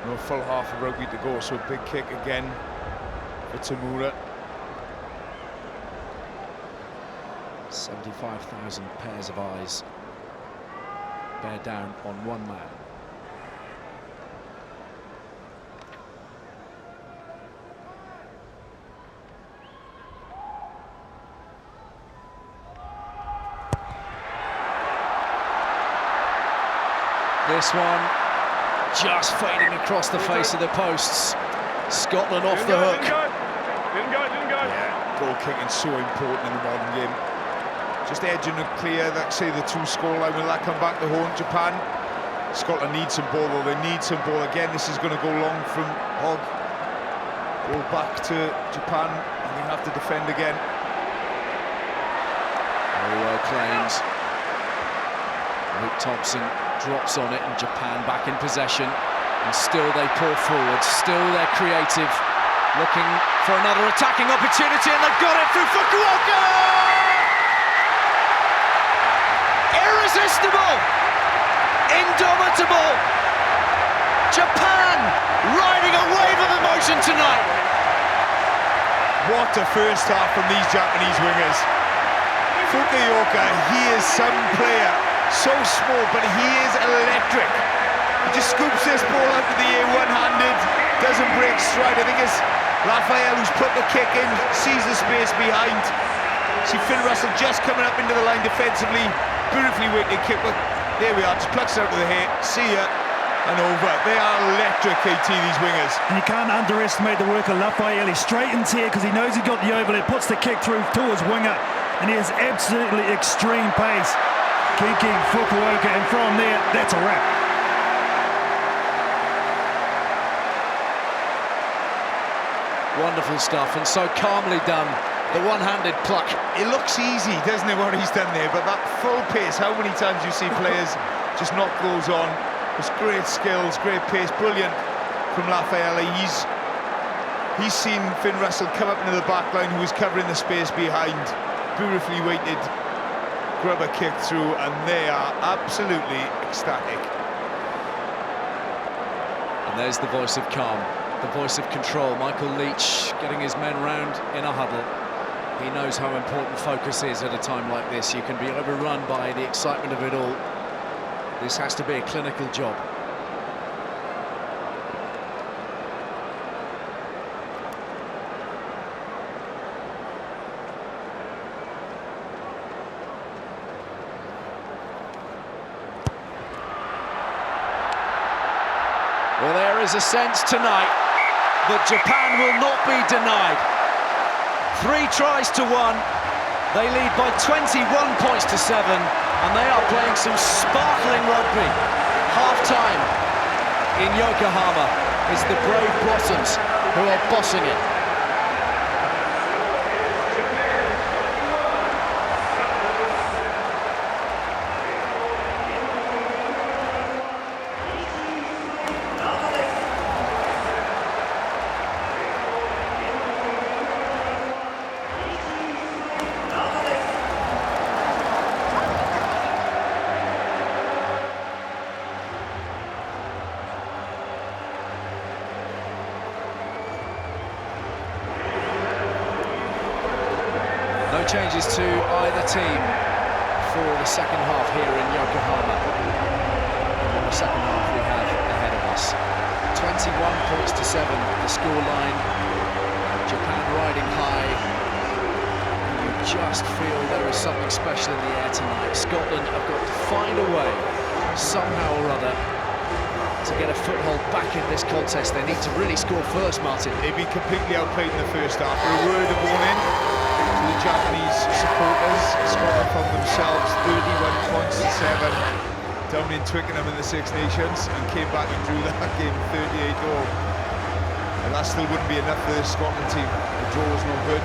a full half of rugby to go. So a big kick again for Tamura. 75,000 pairs of eyes bear down on one man. This one just fading across the face of the posts. Scotland off the hook. Didn't go. Yeah, goal kicking so important in the modern game. Just edging it clear, that say the 2 scoreline. Will that come back to haunt Japan? Scotland needs some ball, though. They need some ball. Again, this is going to go long from Hogg. Ball back to Japan, and they have to defend again. Very well claimed. Luke Thompson drops on it, and Japan back in possession. And still they pour forward, still they're creative, looking for another attacking opportunity, and they've got it through Fukuoka! Irresistible! Indomitable! Japan riding a wave of emotion tonight! What a first half from these Japanese wingers. Fukuoka, he is some player, so small, but he is electric. He just scoops this ball out of the air one-handed, doesn't break stride. I think it's Raphael who's put the kick in, sees the space behind. See Finn Russell just coming up into the line defensively, beautifully weighted kick, but there we are, just plucks it out of the hair, see ya, and over. They are electric, KT, these wingers. And you can't underestimate the work of Raphael. He straightens here because he knows he got the overlap, puts the kick through to his winger, and he has absolutely extreme pace. Kicking Fukuoka, and from there, that's a wrap. Wonderful stuff, and so calmly done. The one-handed pluck. It looks easy, doesn't it, what he's done there, but that full pace, how many times you see players just knock those on. It's great skills, great pace, brilliant from Raphael. He's seen Finn Russell come up into the back line, who was covering the space behind, beautifully weighted grubber kick through, and they are absolutely ecstatic. And there's the voice of calm, the voice of control. Michael Leach getting his men round in a huddle. He knows how important focus is at a time like this. You can be overrun by the excitement of it all. This has to be a clinical job. is a sense tonight that Japan will not be denied. 3 tries to 1. They lead by 21 points to 7, and they are playing some sparkling rugby. Half-time in Yokohama is the Brave Blossoms who are bossing it. No changes to either team for the second half here in Yokohama. The second half we have ahead of us. 21 points to 7, the scoreline. Japan riding high. You just feel there is something special in the air tonight. Scotland have got to find a way, somehow or other, to get a foothold back in this contest. They need to really score first, Martin. They've been completely outplayed in the first half. A word of warning to the Japanese supporters. Scotland found themselves 31 points to 7 down in Twickenham in the Six Nations and came back and drew that game 38-all. And that still wouldn't be enough for the Scotland team. The draw was no good.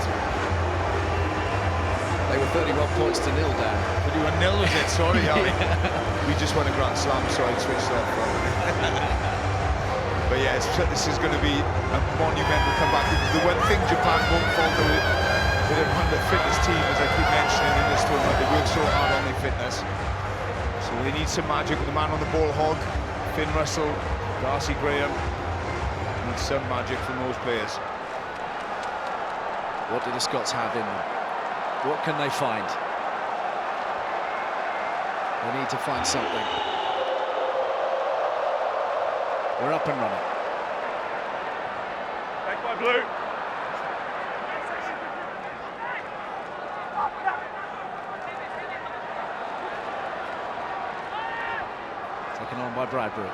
They were 31 points to 0 down. 31-0 was it? Sorry, Harry. We just won a Grand Slam, so I switched off. But yeah, this is going to be a monumental comeback. The one thing Japan won't falter with a fitness team, as I keep mentioning in this tournament, they work so hard on their fitness. So they need some magic. The man on the ball hog, Finn Russell, Darcy Graham, need some magic from those players. What do the Scots have in them? What can they find? They need to find something. We're up and running. Back by blue. Taken on by Bradbury.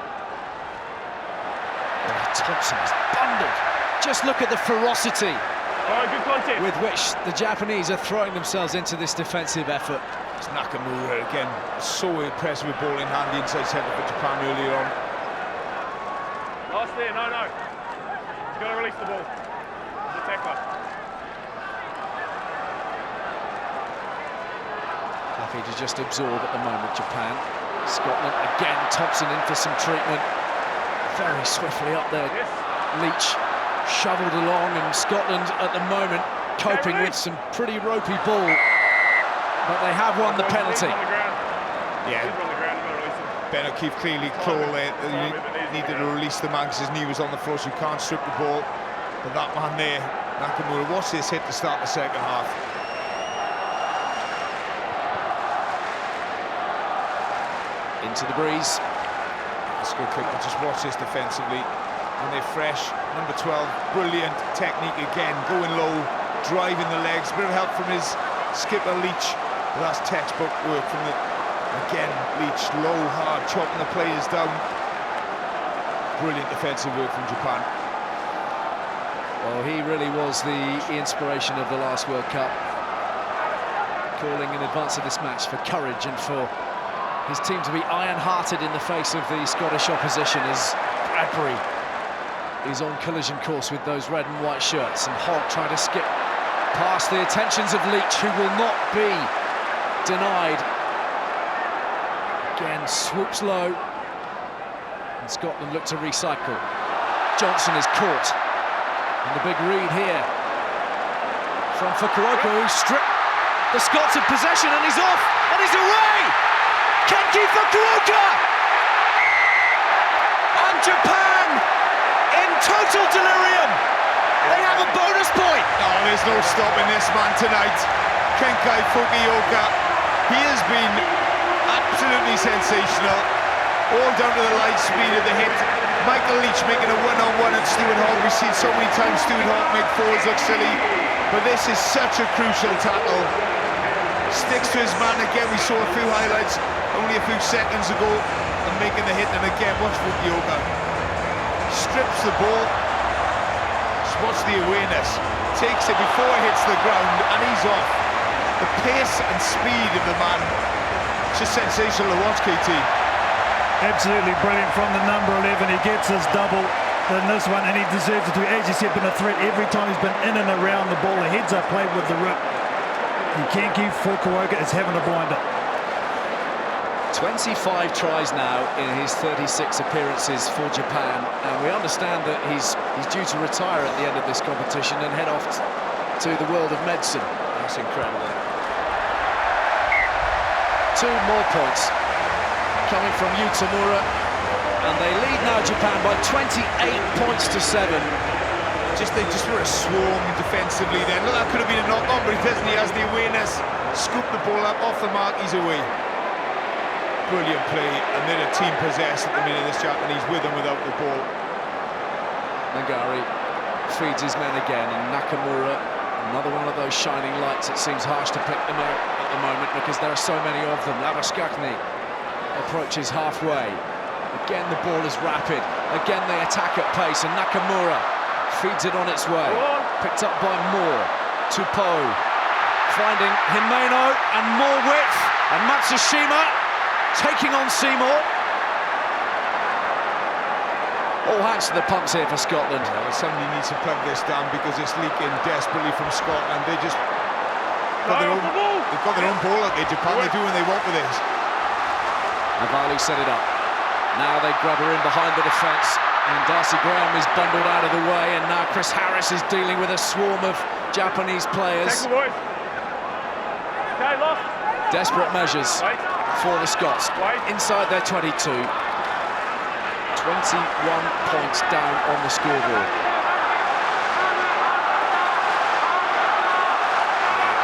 Oh, Thompson is bundled. Just look at the ferocity Good content. with which the Japanese are throwing themselves into this defensive effort. It's Nakamura again, so impressive with ball in hand, the inside centre for Japan earlier on. Last there, no. He's got to release the ball. He's a tackler. Happy to just absorb at the moment, Japan. Scotland again, Thompson in for some treatment. Very swiftly up there. Yes. Leach shoveled along, and Scotland at the moment coping with some pretty ropey ball. But they have won the penalty. He's on the ground. Yeah. He's on the ground, you've got to release him. Ben O'Keefe clearly crawled there. He needed to release the man because his knee was on the floor, so you can't strip the ball. But that man there, Nakamura, watch this hit to start the second half. Into the breeze. That's a good kick, but just watch this defensively. When they're fresh, number 12, brilliant technique again, going low, driving the legs. A bit of help from his skipper Leach. But that's textbook work from the, again, Leach, low, hard, chopping the players down. Brilliant defensive work from Japan. Well, he really was the inspiration of the last World Cup, calling in advance of this match for courage and for his team to be iron-hearted in the face of the Scottish opposition, as Bradbury is on collision course with those red and white shirts, and Hogg trying to skip past the attentions of Leach, who will not be denied. Again, swoops low, and Scotland look to recycle. Johnson is caught, and the big read here from Fukuoka, who stripped the Scots of possession, and he's off, and he's away! Kenki Fukuoka! And Japan in total delirium! They have a bonus point! Oh, there's no stopping this man tonight. Kenkai Fukuoka, he has been absolutely sensational. All down to the light speed of the hit. Michael Leach making a one-on-one at Stuart Hogg. We've seen so many times Stuart Hogg make forwards look silly, but this is such a crucial tackle. Sticks to his man again. We saw a few highlights only a few seconds ago and making the hit, and again, watch Fukuoka. strips the ball. Just watch the awareness. Takes it before it hits the ground, and he's off. The pace and speed of the man, just sensational to watch, KT. Absolutely brilliant from the number 11. He gets his double in this one, and he deserves it to. As you said, been a threat every time he's been in and around the ball. The heads up played with the rip. You can't keep Fukuoka as having a blinder. 25 tries now in his 36 appearances for Japan, and we understand that he's due to retire at the end of this competition and head off to the world of medicine. That's incredible. 2 more points coming from Utamura, and they lead now Japan by 28 points to 7. They just were a swarm defensively then. Look, that could have been a knock-on, but he doesn't. He has the awareness. Scoop the ball up off the mark, he's away. Brilliant play, and they're a team possessed at the minute, this Japanese, with and without the ball. Nagari feeds his men again, and Nakamura, another one of those shining lights. It seems harsh to pick them out at the moment because there are so many of them. Lavaskakni approaches halfway. Again, the ball is rapid. Again, they attack at pace, and Nakamura feeds it on its way. Picked up by Moore. Tupou finding Himeno, and more width, and Matsushima taking on Seymour. All hands to the pumps here for Scotland. Well, somebody needs to plug this down because it's leaking desperately from Scotland. They just they've got their own ball out there, Japan. They do what they want with this. Avalu set it up. Now they grab her in behind the defence, and Darcy Graham is bundled out of the way, and now Chris Harris is dealing with a swarm of Japanese players. Okay, lost. Desperate measures for the Scots inside their 22. 21 points down on the scoreboard.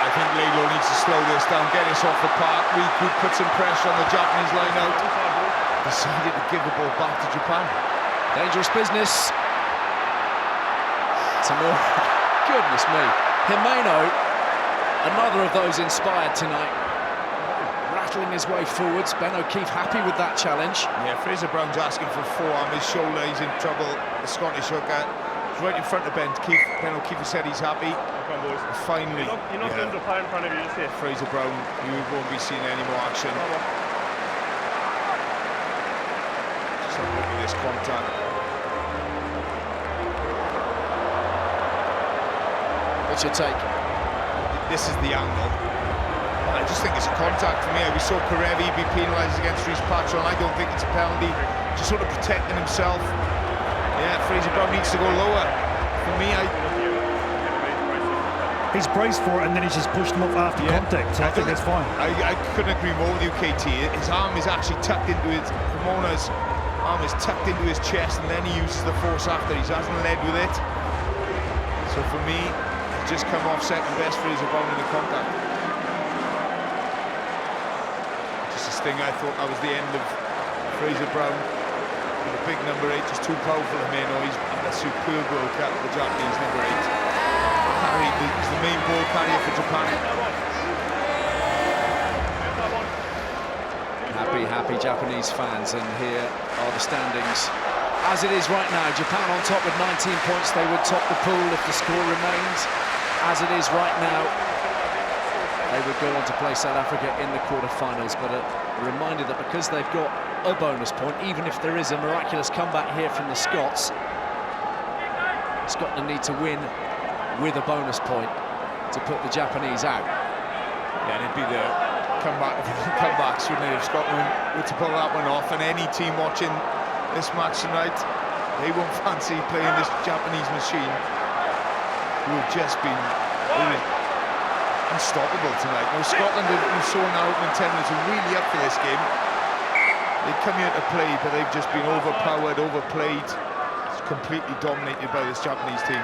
I think Lalo needs to slow this down, get this off the park, regroup, put some pressure on the Japanese line out. Decided to give the ball back to Japan. Dangerous business. Tamura. Goodness me. Himeno, another of those inspired tonight. Rattling his way forwards. Ben O'Keefe happy with that challenge. Yeah, Fraser Brown's asking for a forearm. His shoulder, he's in trouble. The Scottish hooker is right in front of Ben O'Keefe said he's happy. Come on, boys. Finally, You're not going to play in front of you, just here. Fraser Brown, you won't be seeing any more action. Just have a look at this contact. What's your take? This is the angle. I just think it's a contact for me. We saw Karevi be penalised against Rhys Patron. I don't think it's a penalty. Just sort of protecting himself. Yeah, Fraser Brown needs to go lower. For me, He's braced for it, and then he's just pushed him off after contact, so I think that's fine. I couldn't agree more with you, KT. His arm is actually tucked into his... Pomona's arm is tucked into his chest, and then he uses the force after. He hasn't led with it. So for me, just come off second best Fraser Brown in the contact. Just a sting. I thought that was the end of Fraser Brown. With a big number 8, just too powerful for Himeno. He's a superb World Cup, the Japanese number 8. He's the main ball carrier for Japan. Happy Japanese fans, and here are the standings. As it is right now, Japan on top with 19 points. They would top the pool if the score remains as it is right now. They would go on to play South Africa in the quarter-finals, but a reminder that because they've got a bonus point, even if there is a miraculous comeback here from the Scots, Scotland need to win with a bonus point to put the Japanese out. Yeah, it'd be the comebacks, wouldn't it, if Scotland were to pull that one off, and any team watching this match tonight, they won't fancy playing this Japanese machine, who have just been really unstoppable tonight. Now, Scotland, we saw in our opening 10 minutes, are really up for this game. They come here to play, but they've just been overpowered, overplayed. It's completely dominated by this Japanese team.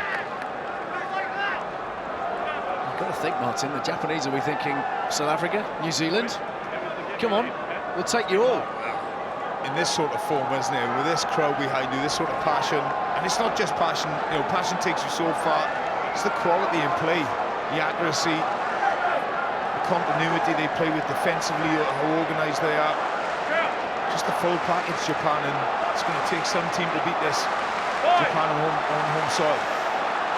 You've got to think, Martin, the Japanese will be thinking, South Africa, New Zealand, come on, we'll take you all. In this sort of form, isn't it, with this crowd behind you, this sort of passion, and it's not just passion, you know, passion takes you so far, it's the quality in play, the accuracy, the continuity they play with defensively, how organised they are. Just the full package, Japan, and it's going to take some team to beat this. Japan on home soil.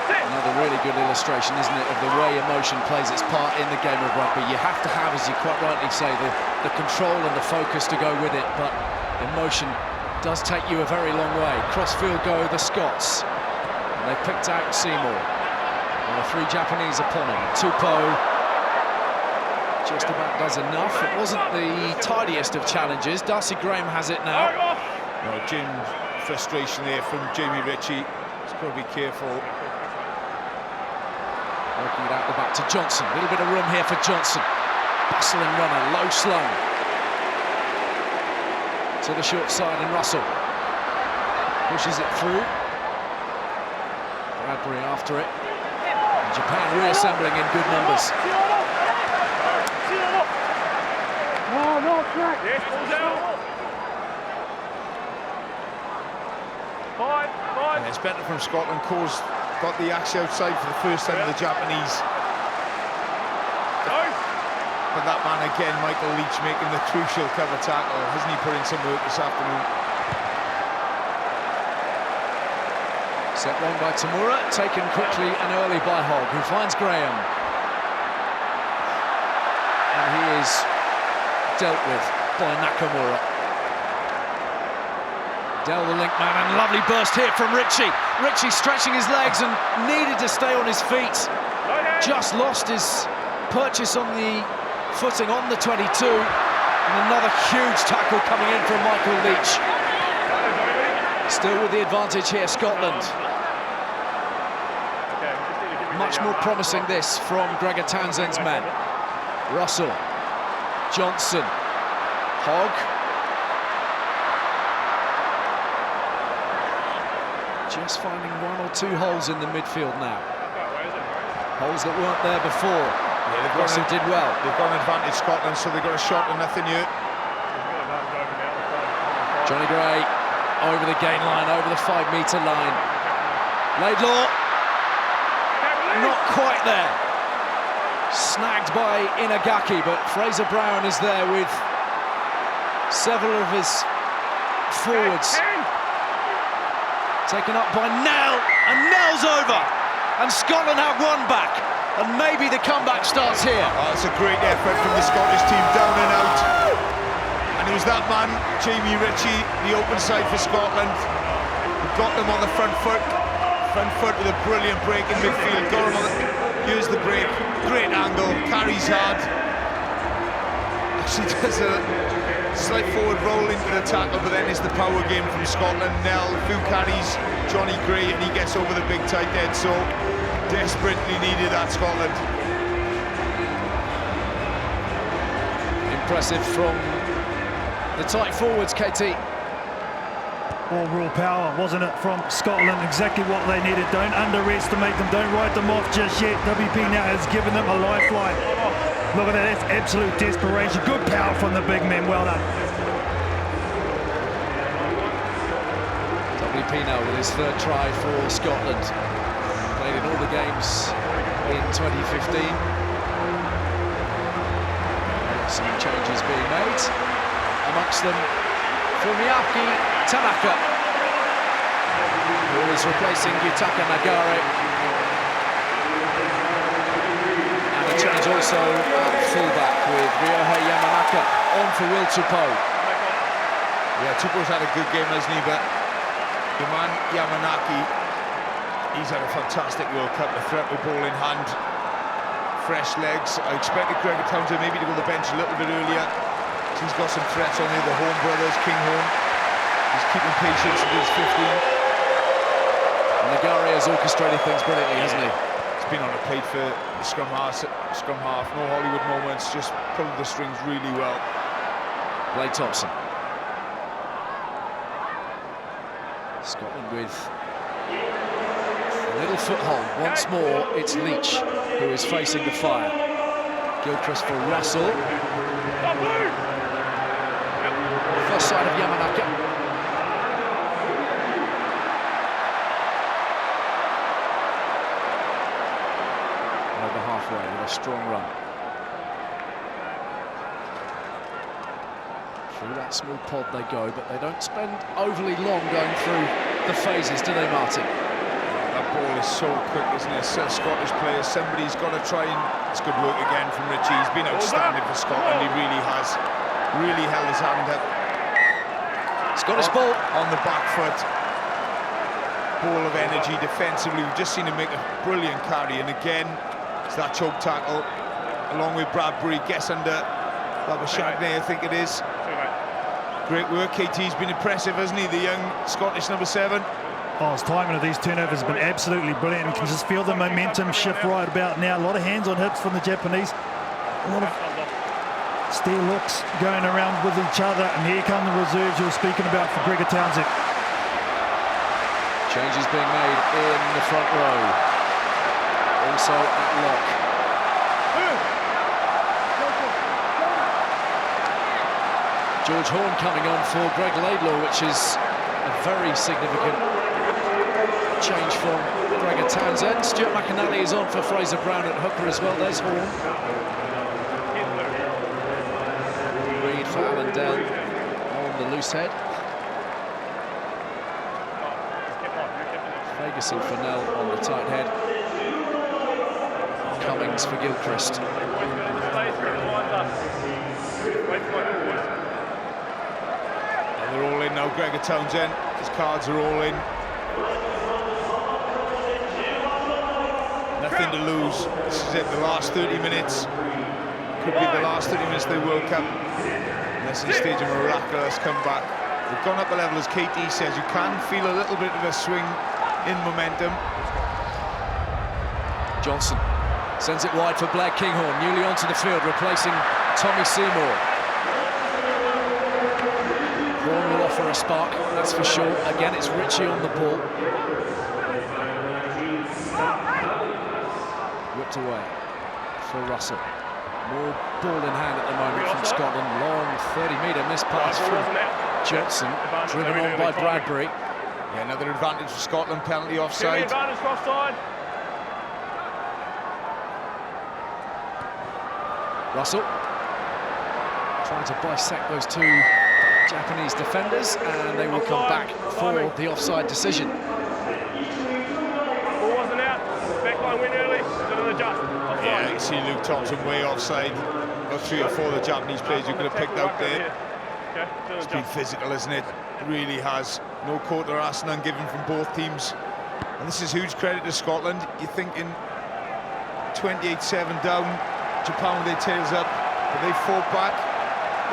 Another really good illustration, isn't it, of the way emotion plays its part in the game of rugby. You have to have, as you quite rightly say, the control and the focus to go with it, but emotion does take you a very long way. Crossfield go the Scots, and they've picked out Seymour. There are 3 Japanese upon him. Tupou just about does enough. It wasn't the tidiest of challenges. Darcy Graham has it now. Well, frustration there from Jamie Ritchie. He's got to be careful. Working it out the back to Johnson. A little bit of room here for Johnson. Bustling runner, low slow. To the short side, and Russell pushes it through. Bradbury after it. And Japan reassembling in good numbers. Yes, ball down. Five. And it's better from Scotland. Cole's got the axe outside for the first time of the Japanese. But that man again, Michael Leach, making the crucial cover tackle. Hasn't he put in some work this afternoon? Set one by Tamura, taken quickly and early by Hogg, who finds Graham. And he is dealt with by Nakamura. Dell the link man, and lovely burst here from Ritchie. Ritchie stretching his legs and needed to stay on his feet. Just lost his purchase on the footing on the 22. And another huge tackle coming in from Michael Leach. Still with the advantage here, Scotland. Much more promising this from Gregor Townsend's men. Russell, Johnson, Hogg. Just finding 1 or 2 holes in the midfield now. Holes that weren't there before. Yeah, Russell did well. They've got an advantage, Scotland, so they've got a shot and nothing here. Johnny Gray over the gain line, over the 5-metre line. Laidlaw, not quite there. Snagged by Inagaki, but Fraser Brown is there with several of his forwards. Taken up by Nell, and Nell's over. And Scotland have one back, and maybe the comeback starts here. Oh, it's a great effort from the Scottish team, down and out. And it was that man, Jamie Ritchie, the open side for Scotland, who got them on the front foot with a brilliant break in midfield. Got him on here's the break, great angle, carries hard. Actually does a slight forward roll into the tackle, but then it's the power game from Scotland. Nell, who carries Johnny Gray, and he gets over the big tight end, so desperately needed that, Scotland. Impressive from the tight forwards, KT. All raw power, wasn't it, from Scotland? Exactly what they needed. Don't underestimate them, don't write them off just yet. WP now has given them a lifeline. Look at that, that's absolute desperation. Good power from the big men, well done. WP now with his 3rd try for Scotland. Played in all the games in 2015. Some changes being made. Amongst them, Fumiaki Tanaka, who is replacing Yutaka Nagare. And a change also at fullback with Ryohei Yamanaka on for Will Tupou. Yeah, Tupou's had a good game, hasn't he? But the man Yamanaki, he's had a fantastic World Cup. The threat with ball in hand, fresh legs. I expected Gregor Townsend maybe to go to the bench a little bit earlier. He's got some threats on here, the Horn brothers, King Horn. He's keeping patience at his 15. And Nagare has orchestrated things brilliantly, hasn't he? He's been on a plate for the scrum half, no Hollywood moments, just pulled the strings really well. Blade Thompson. Scotland with a little foothold. Once more, it's Leach who is facing the fire. Gilchrist for Russell. First side of Yamanaka. Over halfway with a strong run. Through that small pod they go, but they don't spend overly long going through the phases, do they, Martin? That ball is so quick, isn't it? So Scottish players, somebody's got to try and... It's good work again from Richie. He's been outstanding for Scotland. He really has. Really held his hand up. Scottish ball. On the back foot. Ball of energy defensively. We've just seen him make a brilliant carry. And again, it's that choke tackle. Along with Bradbury, gets under Babashagne, I think it is. Great work. KT's been impressive, hasn't he? The young Scottish number 7. Oh, his timing of these turnovers has been absolutely brilliant. You can just feel the momentum shift right about now. A lot of hands on hips from the Japanese. A lot of stare looks going around with each other. And here come the reserves you were speaking about for Gregor Townsend. Changes being made in the front row. Also at lock. George Horn coming on for Greg Laidlaw, which is a very significant change from Gregor Townsend. Stuart McAnally is on for Fraser Brown at hooker as well. There's Horn. Reid for Alan Dell on the loose head. Ferguson for Nell on the tight head. Cummings for Gilchrist. And they're all in now, Gregor Townsend. His cards are all in. Nothing to lose. This is it, the last 30 minutes. Could be the last 30 minutes of the World Cup. Unless they stage a miraculous comeback. They've gone up a level, as KT says. You can feel a little bit of a swing in momentum. Johnson sends it wide for Blair Kinghorn, newly onto the field, replacing Tommy Seymour. Horn will offer a spark, that's for sure. Again, it's Richie on the ball. Whipped away for Russell. More ball in hand at the moment from Scotland. Long 30-metre miss pass from Johnson, driven on by Bradbury. Yeah, another advantage for Scotland, penalty offside. Advantage for offside. Russell trying to bisect those two Japanese defenders, and they will come back for the offside decision. Ball wasn't out. Backline went early. Didn't adjust. Offside. Yeah, you see Luke Thompson way offside. About 3 or 4 of the Japanese players you could have picked out there. It's been physical, isn't it? It really has. No quarter ass, none given from both teams. And this is huge credit to Scotland. You're thinking 28-7 down, Japan with their tails up, but they fought back.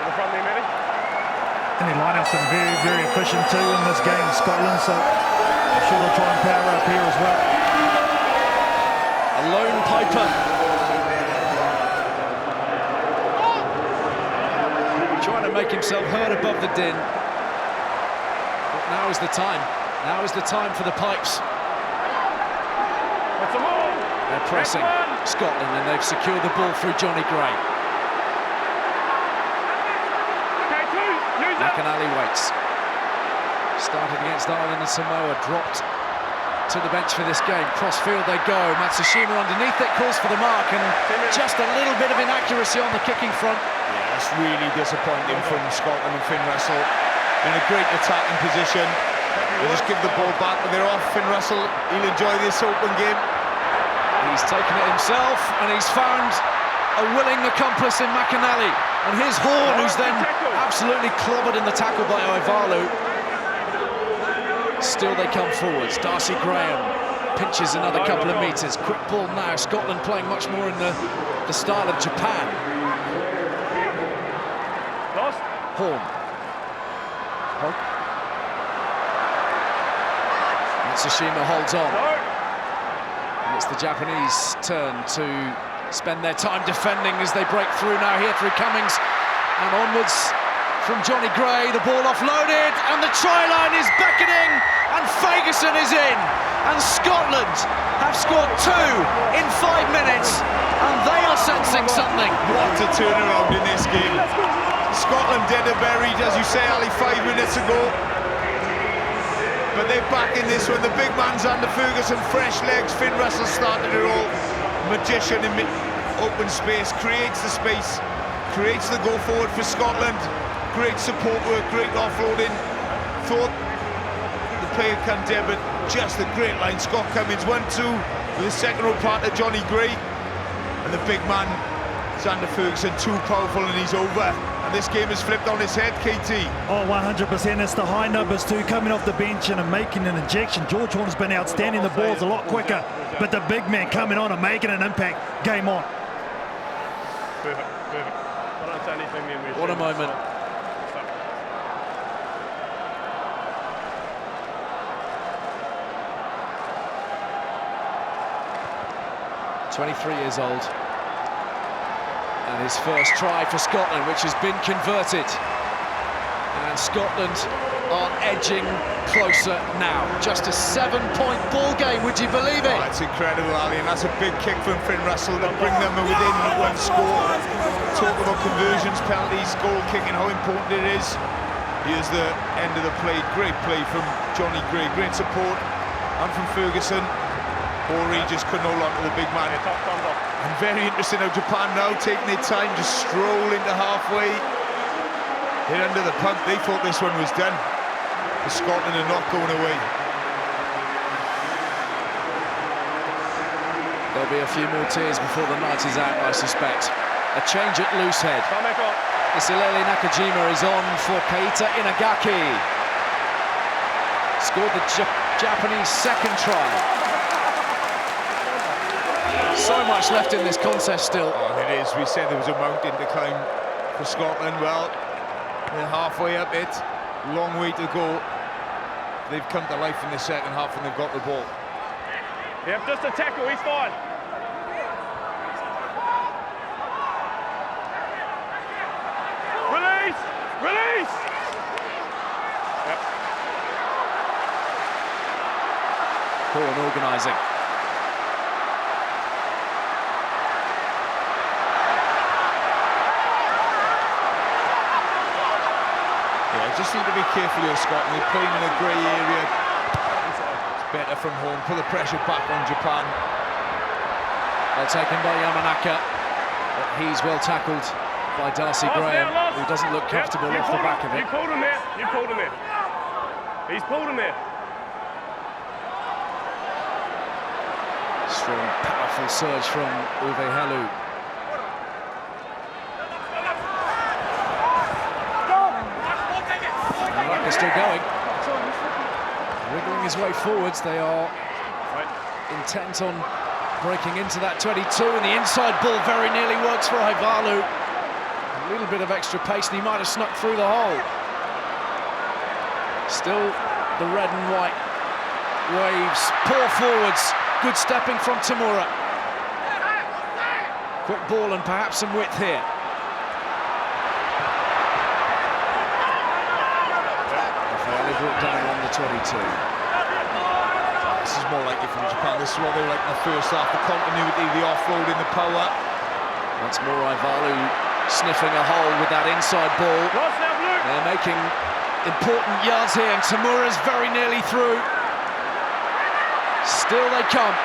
In the front there, Matty. And the line-out's been very, very efficient too in this game, Scotland, so I'm sure they'll try and power up here as well. A lone piper. Trying to make himself heard above the din. But now is the time. Now is the time for the pipes. That's a move. They're pressing Scotland, and they've secured the ball through Johnny Gray. McAnally waits. Started against Ireland and Samoa, dropped to the bench for this game. Cross-field they go. Matsushima underneath it, calls for the mark, and just a little bit of inaccuracy on the kicking front. Yeah, that's really disappointing from Scotland and Finn Russell. In a great attacking position. They just give the ball back, but they're off. Finn Russell, he'll enjoy this open game. He's taken it himself, and he's found a willing accomplice in McAnally. And here's Horn, who's then absolutely clobbered in the tackle by Ivalu. Still they come forwards. Darcy Graham pinches another couple of metres. Quick ball now. Scotland playing much more in the style of Japan. Horn. Matsushima holds on. And it's the Japanese turn to spend their time defending as they break through now here through Cummings. And onwards from Johnny Gray, the ball offloaded, and the try line is beckoning, and Ferguson is in. And Scotland have scored 2 in 5 minutes, and they are sensing something. What a turnaround in this game. Scotland dead and buried, as you say, Ali, 5 minutes ago. But they're back in this one. The big man's under Ferguson, fresh legs. Finn Russell started it all. Magician in open space, creates the space, creates the go forward for Scotland. Great support work, great offloading. Thought the player can debit, just a great line. Scott Cummins 1-2 with the second row partner Johnny Gray, and the big man Xander Ferguson too powerful, and he's over. And this game is flipped on its head, KT. Oh, 100%. It's the high numbers too, coming off the bench and making an injection. George Horner's been outstanding. The ball's a lot quicker, but the big man coming on and making an impact. Game on. Perfect, perfect. I don't say anything then. What a moment. 23 years old. And his first try for Scotland, which has been converted. And Scotland are edging closer now. Just a 7-point ball game, would you believe it? Oh, that's incredible, Ali, and that's a big kick from Finn Russell to bring them within one score. Talk about conversions, penalties, goal kicking, how important it is. Here's the end of the play. Great play from Johnny Gray, great support, and from Ferguson. Poor just couldn't hold on to the big man. And very interesting how Japan now taking their time, just stroll into halfway. Hit under the pump. They thought this one was done. But Scotland are not going away. There'll be a few more tears before the night is out, I suspect. A change at loose head. Isilele Nakajima is on for Keita Inagaki. Scored the Japanese second try. So much left in this contest still. Oh, it is. We said there was a mountain to climb for Scotland. Well, they're halfway up it. Long way to go. They've come to life in the second half and they've got the ball. Yep, just a tackle, he's fine. Release! Release! Yep. Poor and organising. Just need to be careful here, Scotland. They're playing in a grey area. It's better from home. Put the pressure back on Japan. Well taken by Yamanaka, but he's well tackled by Darcy Graham, who doesn't look comfortable off the back of it. You pulled him there. You pulled him there. He's pulled him there. Strong, powerful surge from Uwe Helu. Still going, wriggling his way forwards. They are intent on breaking into that 22, and the inside ball very nearly works for Ivalu. A little bit of extra pace and he might have snuck through the hole. Still the red and white waves, poor forwards, good stepping from Tamura. Quick ball and perhaps some width here. Brought down on the 22. This is more like it from Japan. This is what they were like in the first half. The continuity, the offloading, the power. Once more Ivalu sniffing a hole with that inside ball. They're making important yards here, and Tamura's very nearly through. Still they come.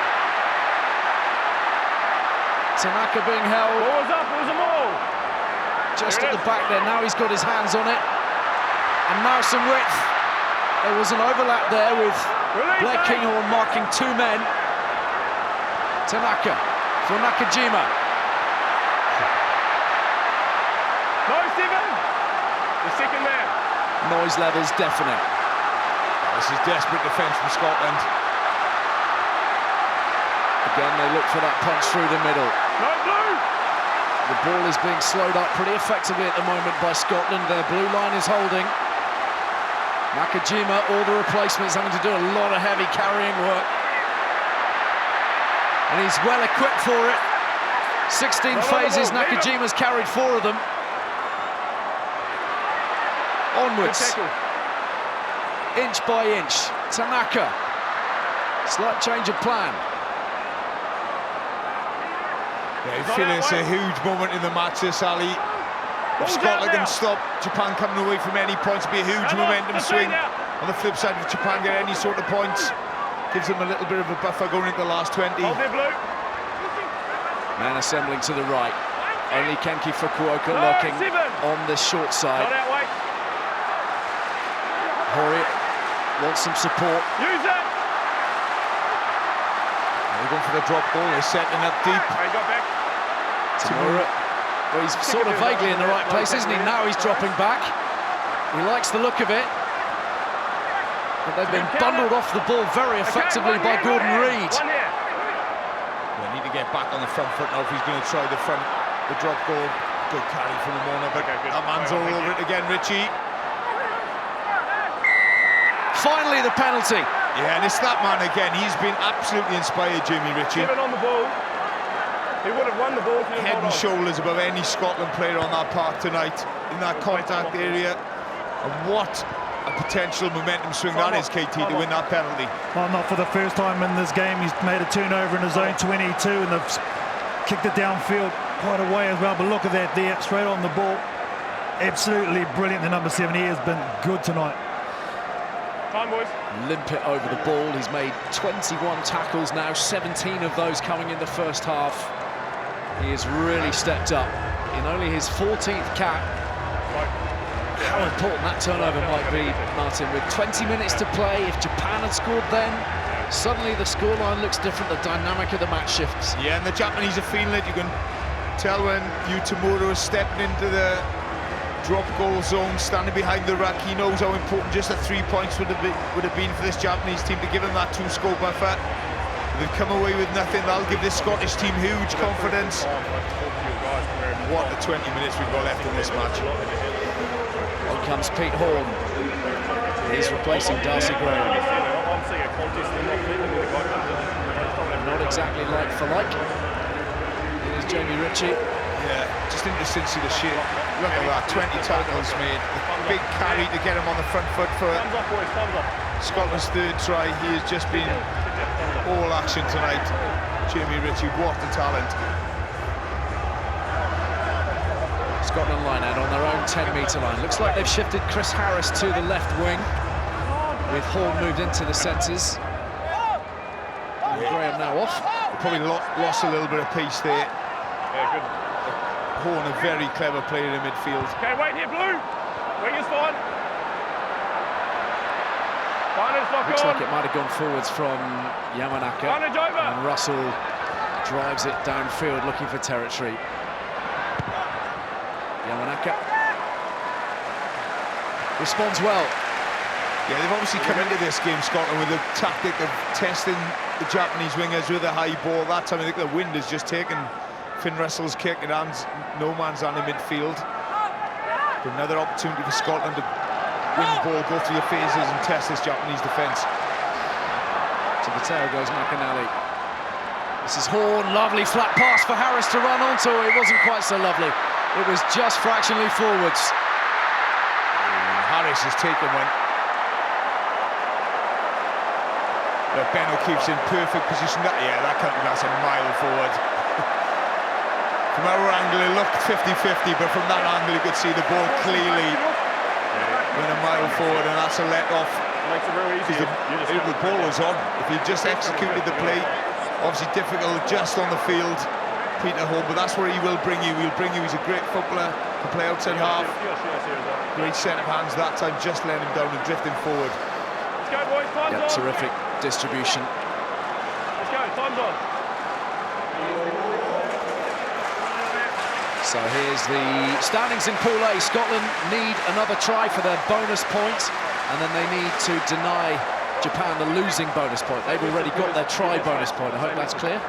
Tanaka being held. What was up? It was a ball. Just at the back there. Now he's got his hands on it. And now some width. There was an overlap there with Blair Kinghorn marking two men. Tanaka for Nakajima. No, Stephen! The second man. Noise levels deafening. This is desperate defence from Scotland. Again, they look for that punch through the middle. No, blue! The ball is being slowed up pretty effectively at the moment by Scotland. Their blue line is holding. Nakajima, all the replacements having to do a lot of heavy carrying work. And he's well equipped for it. 16 phases, Nakajima's carried 4 of them. Onwards. Inch by inch. Tanaka. Slight change of plan. Yeah, I feel it's a huge moment in the match, this, Ali. If Scotland can stop Japan coming away from any points, it'll be a huge momentum swing. On the flip side, if Japan get any sort of points, gives them a little bit of a buffer going into the last 20. Man assembling to the right. Only Kenki Fukuoka lurking on the short side. Hori wants some support. Use it! They're going for the drop goal, they're setting up deep. Hey, got back. Tamura. Well, he's sort of vaguely in the right place, isn't he? Now he's dropping back. He likes the look of it. But they've been bundled off the ball very effectively by Gordon Reid. They need to get back on the front foot now if he's going to try the drop goal. Good carry from the corner, but that man's all over it again, Richie. Finally, the penalty. Yeah, and it's that man again. He's been absolutely inspired, Jimmy Ritchie. Keep it on the ball. He would have won the ball. Head and shoulders above any Scotland player on that park tonight, in that contact area. And what a potential momentum swing that is, KT, to win that penalty. Well, not for the first time in this game. He's made a turnover in his zone 22 and they've kicked it downfield quite a way as well. But look at that there, straight on the ball. Absolutely brilliant. The number 7 here has been good tonight. Time, boys. Limpet over the ball. He's made 21 tackles now, 17 of those coming in the first half. He has really stepped up in only his 14th cap. How important that turnover might be, Martin. With 20 minutes to play, if Japan had scored then, suddenly the scoreline looks different, the dynamic of the match shifts. Yeah, and the Japanese are feeling it. You can tell when Tamura is stepping into the drop goal zone, standing behind the ruck. He knows how important just the 3 points would have been for this Japanese team to give him that 2-score buffer. They've come away with nothing. That'll give this Scottish team huge confidence. What a 20 minutes we've got left in this match. On comes Pete Horn. He's replacing Darcy Graham. Not exactly like for like. Here's Jamie Ritchie. Yeah, just interesting to see the shape. Look at that, 20 tackles made. The big carry to get him on the front foot for Scotland's third try. He has just been all action tonight. Jamie Ritchie, what a talent. Scotland line out on their own 10-metre line. Looks like they've shifted Chris Harris to the left wing, with Horn moved into the centres. Graham now off. Probably lost a little bit of pace there. Yeah, good. Horn, a very clever player in midfield. Okay, wait here, Blue. Wing is fine. Looks like it might have gone forwards from Yamanaka. And Russell drives it downfield looking for territory. Yamanaka responds well. Yeah, they've obviously come into this game, Scotland, with a tactic of testing the Japanese wingers with a high ball. That time I think the wind has just taken Finn Russell's kick and no man's land in midfield. But another opportunity for Scotland to win the ball, go through the phases and test this Japanese defence. To the tail goes McAnally. This is Horn, lovely flat pass for Harris to run onto. It wasn't quite so lovely. It was just fractionally forwards. Harris has taken one. But Ben O'Keefe's in perfect position. That's a mile forward. From our angle, it looked 50-50, but from that angle, you could see the ball clearly went a mile forward, and that's a let-off. Makes it real easy. The ball was on. If he just executed the play, obviously difficult just on the field, Peter Horn, but that's where he will bring you. He'll bring you. He's a great footballer. Can play outside half. Great set of hands that time, just letting him down and drifting forward. Let's go, boys. Time's on. Terrific distribution. Let's go. Time's on. So here's the standings in Pool A. Scotland need another try for their bonus point, and then they need to deny Japan the losing bonus point. They've already got their try bonus point. I hope that's clear.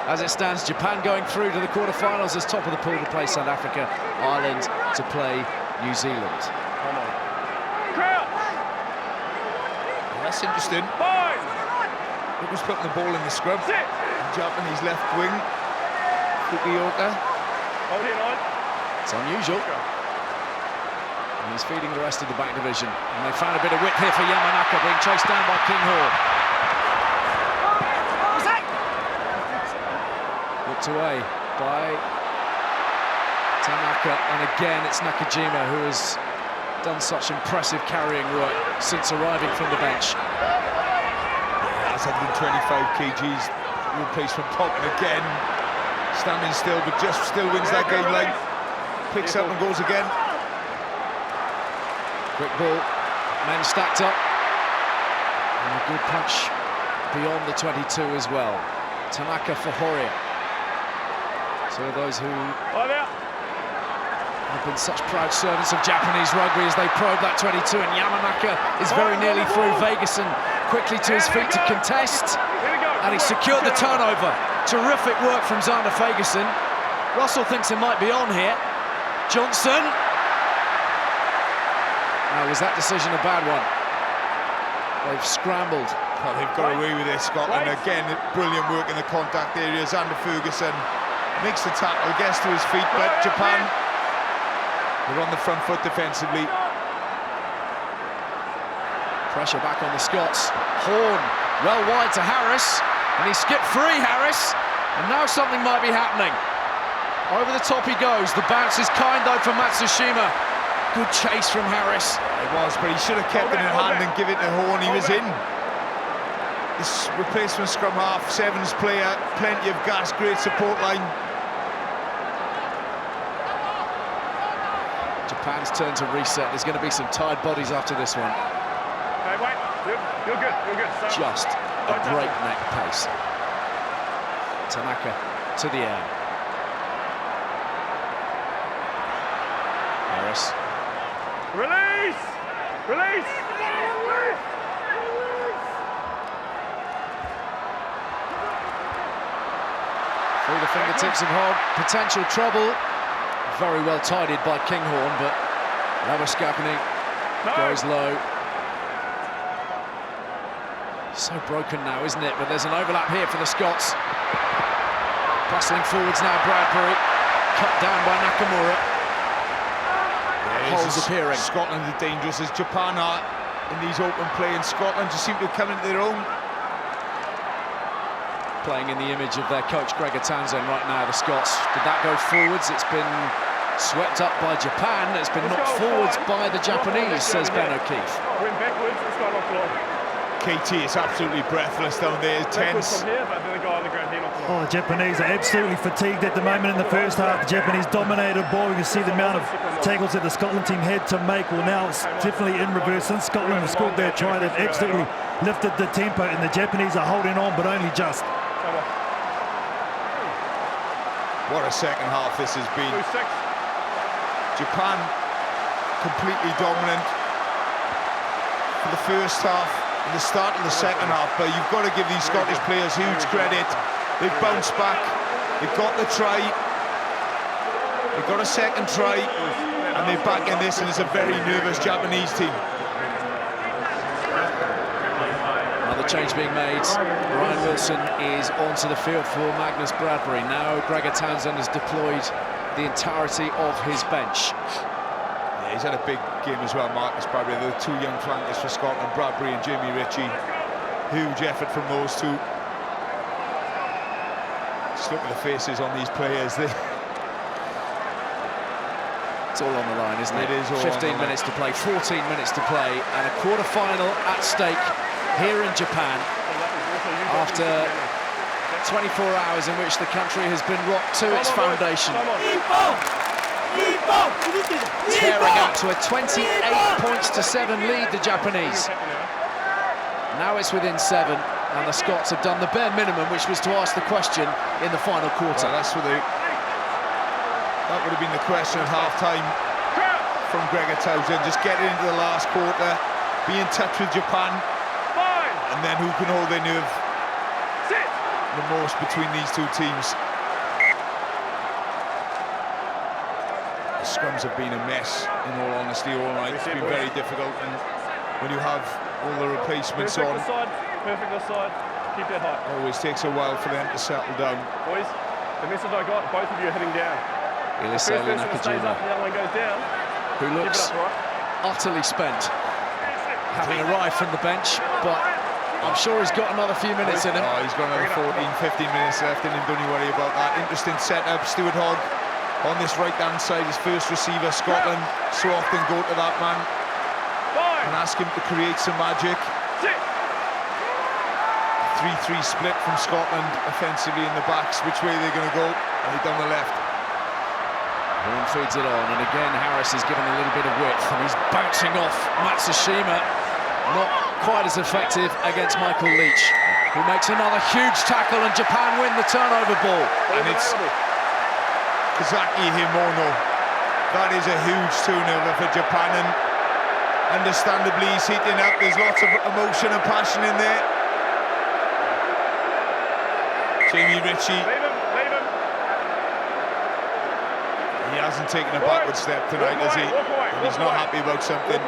As it stands, Japan going through to the quarterfinals as top of the pool to play South Africa, Ireland to play New Zealand. That's interesting. It was putting the ball in the scrub. Japanese left wing. Fukuoka. It's unusual. And he's feeding the rest of the back division. And they found a bit of width here for Yamanaka, being chased down by Kinghorn. Whipped away by Tanaka, and again it's Nakajima who has done such impressive carrying work since arriving from the bench. Yeah, that's 125 kgs replacement pop, and again standing still, but just still wins that game line. Picks up and goes again. Quick ball, Men stacked up. And a good punch beyond the 22 as well. Tanaka for Horia. Two of those who have been such proud servants of Japanese rugby as they probe that 22, and Yamanaka is very nearly through. Vegason quickly to his feet to contest, and he secured the turnover. Terrific work from Xander Vegason. Russell thinks it might be on here. Johnson. Now, was that decision a bad one? They've scrambled. Well, they've got away with it, Scotland. Again, brilliant work in the contact area. Xander Ferguson makes the tackle, gets to his feet, but Japan, they're on the front foot defensively. Pressure back on the Scots. Horn, well wide to Harris, and he skipped free, Harris, and now something might be happening. Over the top he goes. The bounce is kind, though, from Matsushima. Good chase from Harris. It was, but he should have kept it in hand and give it to Horn. He was in. This replacement scrum half, sevens player, plenty of gas, great support line. Japan's turn to reset. There's going to be some tired bodies after this one. Okay, wait. You're good. You're good. So, Just a breakneck pace. Tanaka to the air. Harris. Release! Release! Through the fingertips of Hogg, potential trouble. Very well tidied by Kinghorn, but Lavaskapani goes low. So broken now, isn't it? But there's an overlap here for the Scots. Bustling forwards now, Bradbury. Cut down by Nakamura. Holes appearing. Scotland are dangerous as Japan are in these open play, and Scotland just seem to come into their own. Playing in the image of their coach Gregor Townsend right now, the Scots. Did that go forwards? It's been swept up by Japan. It's been knocked forwards by the Japanese, says Ben O'Keefe. Went backwards, it's got knocked along. KT is absolutely breathless down there, tense. From here, but then the guy on the ground, he knocked along. Oh, the Japanese are absolutely fatigued at the moment in the first half. The Japanese dominated ball. You can see the amount of tackles that the Scotland team had to make. Well, now it's definitely in reverse. Since Scotland have scored their try, they've absolutely lifted the tempo, and the Japanese are holding on, but only just. What a second half this has been. Japan completely dominant for the first half and the start of the second half, but you've got to give these Scottish players huge credit. They've bounced back, they've got the try, they've got a second try, and they're back in this, and it's a very nervous Japanese team. Another change being made. Ryan Wilson is onto the field for Magnus Bradbury. Now Gregor Townsend has deployed the entirety of his bench. Yeah, he's had a big game as well, Marcus Bradbury. The two young flankers for Scotland, Bradbury and Jamie Ritchie. Huge effort from those two. Just look at the faces on these players. It's all on the line, isn't it? It is all 15 minutes to play, 14 minutes to play, and a quarter-final at stake here in Japan after 24 hours in which the country has been rocked to its foundation. Tearing out to a 28 points to 7 lead, the Japanese. Now it's within 7, and the Scots have done the bare minimum, which was to ask the question in the final quarter. Well, that's what that would have been the question at half-time from Gregor Townsend. Just get it into the last quarter, be in touch with Japan, and then who can hold their nerve the most between these two teams. The scrums have been a mess, in all honesty, all night. It's been very difficult, and when you have all the replacements on, Perfect this side, keep that height. always takes a while for them to settle down. Boys, the message I got, both of you are hitting down. Ilisele First person that stays up and the other one goes down, who looks keep it up, right? utterly spent, having arrived from the bench, but I'm sure he's got another few minutes in him. Oh, he's got another 14, 15 minutes left in him, don't you worry about that. Interesting setup, Stuart Hogg on this right-hand side, his first receiver. Scotland so often go to that man and ask him to create some magic. 3-3 split from Scotland offensively in the backs. Which way they're going to go? Are they down the left? Horn feeds it on, and again Harris is given a little bit of width, and he's bouncing off Matsushima. Not quite as effective against Michael Leach, who makes another huge tackle, and Japan win the turnover ball. And it's Kazaki Himono. That is a huge turnover for Japan, and understandably he's heating up. There's lots of emotion and passion in there. Jamie Ritchie. Leave him. He hasn't taken a backward step tonight, has he? And he's not happy about something.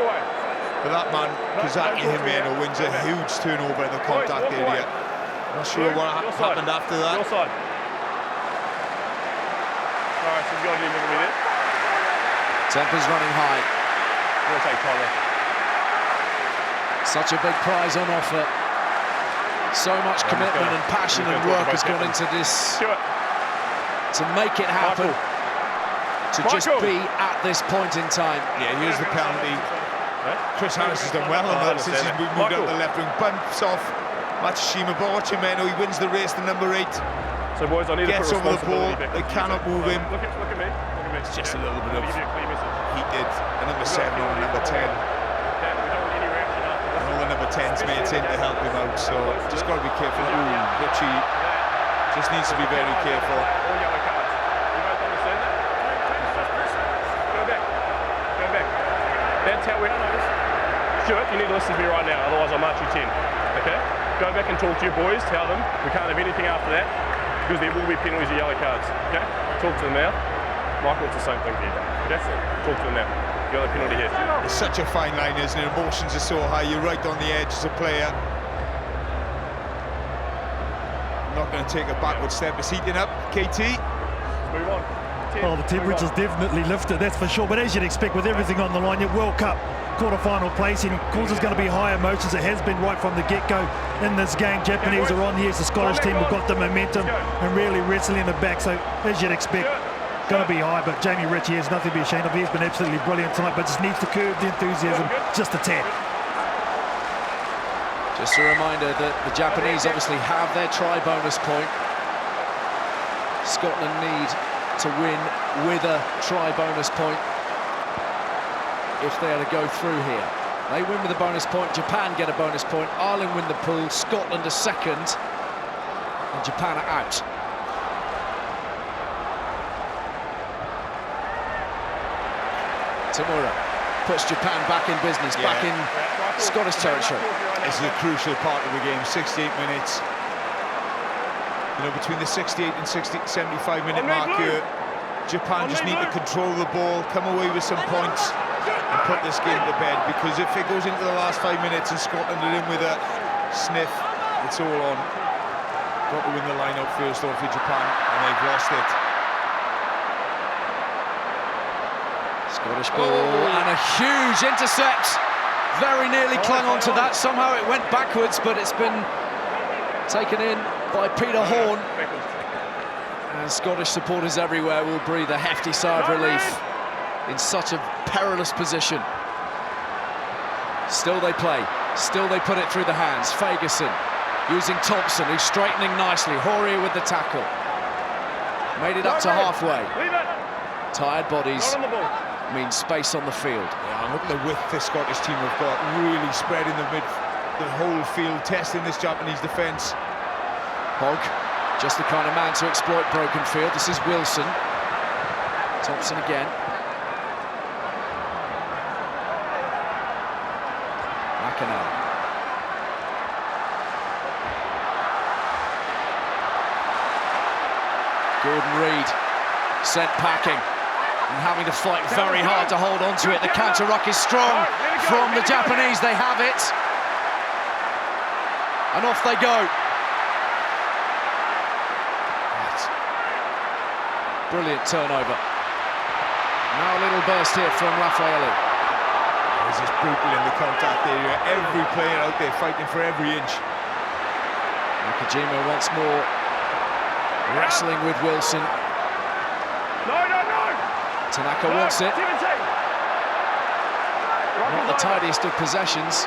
But that man, Kazaki Himeno, wins a huge turnover in the contact area. Not sure what happened after that. Your side. Alright, so you've got to leave him with it. Temper's running high. I'm going to take Tyler. Such a big prize on offer. So much commitment and passion and work has gone into this to make it happen. To just be at this point in time. Yeah, here's the penalty. Chris Harris has done well on that since he's moved up the left wing. Bumps off Matsushima, but Chimeno, he wins the race to number 8. So boys, I need to gets put over the ball, responsibility back. they cannot move him. Look at me. It's just a little bit of I'll give you a clear message. heated. A number 7 or a number 10. Okay, we don't want any reaction after this. And all the number 10's mates in to help him out, so just got to be careful. Ooh, Ritchie just needs to be very careful. All yellow cards. You guys understand that? Go back. That's how we... Stuart, you need to listen to me right now, otherwise I'll march you 10, okay? Go back and talk to your boys, tell them we can't have anything after that, because there will be penalties or yellow cards, okay? Talk to them now. Michael, it's the same thing here, okay? Talk to them now. You got a penalty here. It's such a fine line, isn't it? Emotions are so high, you're right on the edge as a player. I'm not going to take a backward step, it's heating up. KT? Move on. Oh, the temperature's definitely lifted, that's for sure. But as you'd expect with everything on the line, your World Cup quarter-final placing, of course, there's going to be high emotions. It has been right from the get-go in this game. Japanese are on here. The Scottish team have got the momentum and really wrestling in the back. So as you'd expect, going to be high. But Jamie Ritchie has nothing to be ashamed of. He's been absolutely brilliant tonight, but just needs to curb the enthusiasm just a tad. Just a reminder that the Japanese obviously have their try bonus point. Scotland need to win with a try bonus point if they are to go through here. They win with a bonus point, Japan get a bonus point, Ireland win the pool, Scotland a second, and Japan are out. Tamura puts Japan back in business, back in Scottish territory. This is a crucial part of the game, 68 minutes. You know, between the 68 and 75-minute mark here, Japan just need to control the ball, come away with some points, and put this game to bed, because if it goes into the last 5 minutes and Scotland are in with a sniff, it's all on. Got to win the line-out first off for Japan, and they've lost it. Scottish ball, and a huge intercept. Very nearly clung onto that. Somehow it went backwards, but it's been taken in by Peter Horn. And Scottish supporters everywhere will breathe a hefty sigh of relief in such a perilous position. Still they play, still they put it through the hands. Fagerson using Thompson, who's straightening nicely. Horia with the tackle. Made it up to halfway. Tired bodies mean space on the field. Yeah, look at the width the Scottish team have got, really spreading the whole field, testing this Japanese defence. Hogg, just the kind of man to exploit broken field. This is Wilson. Thompson again. McInerney. Gordon Reid sent packing and having to fight very hard to hold on to it. The counter ruck is strong from the Japanese. They have it. And off they go. Brilliant turnover. Now a little burst here from Raffaelli. This is brutal in the contact area. Every player out there fighting for every inch. Nakajima once more wrestling with Wilson. No! Tanaka wants it. Not the tidiest of possessions.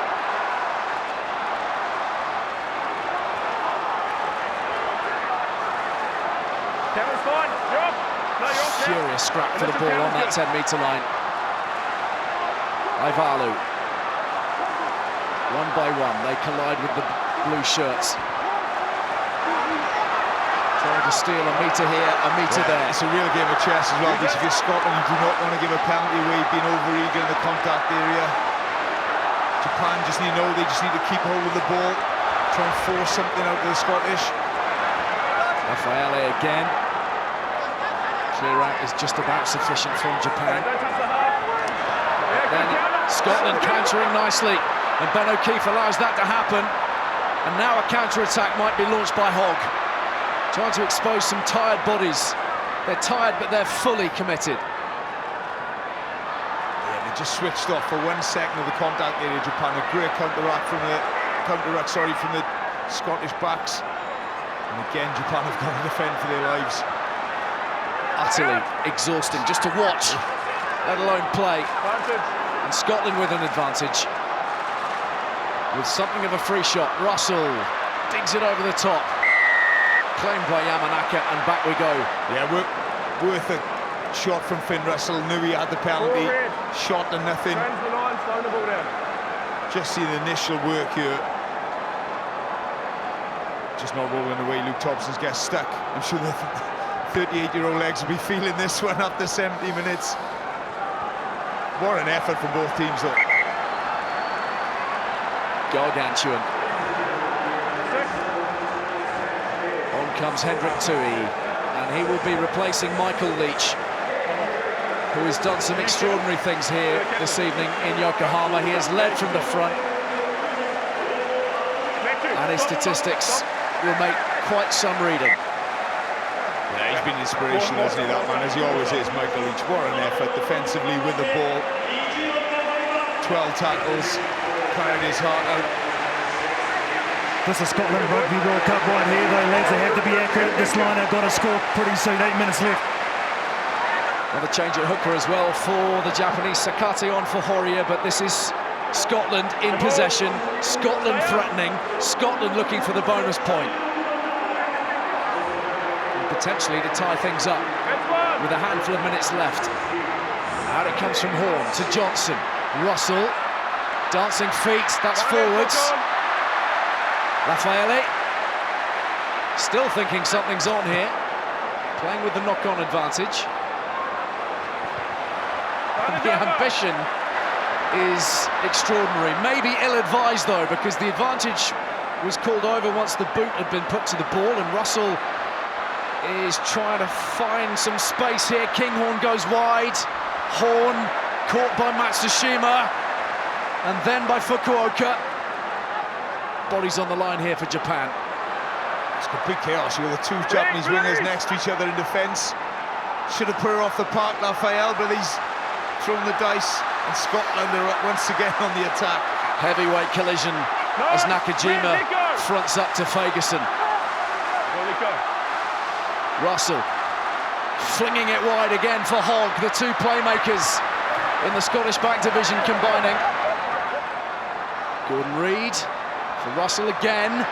Cameron's fine. You're off. No, you're off. furious scrap for the ball on that 10-metre line. Ivalu. One by one, they collide with the blue shirts. Trying to steal a metre here, a metre there. It's a real game of chess as well, because if you're Scotland, you do not want to give a penalty away, being over-eager in the contact area. Japan just need to know they just need to keep hold of the ball, try and force something out of the Scottish. Raffaele again. Clear out is just about sufficient from Japan. Then Scotland countering nicely, and Ben O'Keefe allows that to happen. And now a counter-attack might be launched by Hogg, trying to expose some tired bodies. They're tired, but they're fully committed. Yeah, they just switched off for 1 second of the contact area. Japan, a great counter-attack from the Scottish backs. And again, Japan have got to defend for their lives. Utterly exhausting just to watch, let alone play. And Scotland with an advantage. With something of a free shot, Russell digs it over the top. Claimed by Yamanaka, and back we go. Yeah, worth a shot from Finn Russell. Knew he had the penalty. Shot to nothing. Just see the initial work here. Just not rolling away. Luke Thompson's gets stuck. I'm sure the 38-year-old legs will be feeling this one after 70 minutes. What an effort from both teams, though. Gargantuan. On comes Hendrik Tui, and he will be replacing Michael Leach, who has done some extraordinary things here this evening in Yokohama. He has led from the front, and his statistics will make quite some reading. Yeah, he's been inspirational, hasn't he, that man, as he always is, Michael Leach. What an effort defensively with the ball. 12 tackles, carried his heart out. This is Scotland Rugby World Cup right here, though, lads. They have to be accurate. This line have got to score pretty soon. 8 minutes left. Another change at hooker as well for the Japanese. Sakate on for Horia, but this is Scotland in possession, Scotland threatening, Scotland looking for the bonus point. And potentially to tie things up with a handful of minutes left. Out it comes from Horn to Johnson. Russell, dancing feet, that's forwards. Raffaele, still thinking something's on here, playing with the knock-on advantage. And the ambition is extraordinary, maybe ill-advised though, because the advantage was called over once the boot had been put to the ball, and Russell is trying to find some space here. Kinghorn goes wide, Horn caught by Matsushima, and then by Fukuoka. Bodies on the line here for Japan. It's complete chaos with the two Japanese wingers next to each other in defence. Should have put her off the park, Raphael, but he's thrown the dice, and Scotland are once again on the attack. Heavyweight collision as Nakajima fronts up to Fagerson. Russell flinging it wide again for Hogg, the two playmakers in the Scottish back division combining. Gordon Reid for Russell again.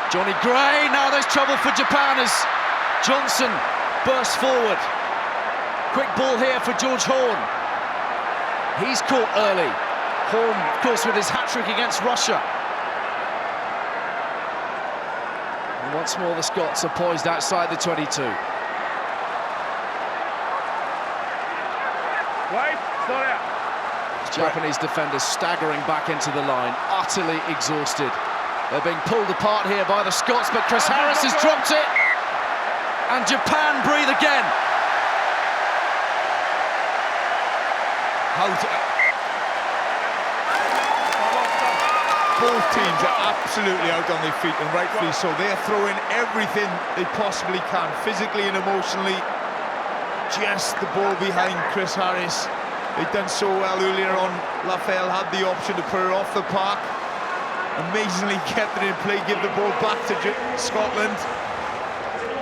Johnny Gray, now there's trouble for Japan as Johnson bursts forward. Quick ball here for George Horn. He's caught early. Horn, of course, with his hat-trick against Russia. And once more the Scots are poised outside the 22. Japanese defenders staggering back into the line, utterly exhausted. They're being pulled apart here by the Scots, but Chris Harris has dropped it, and Japan breathe again. Both teams are absolutely out on their feet, and rightfully so. They're throwing everything they possibly can, physically and emotionally. Just the ball behind Chris Harris. They'd done so well earlier on. Raphael had the option to put her off the park. Amazingly kept it in play, give the ball back to Scotland.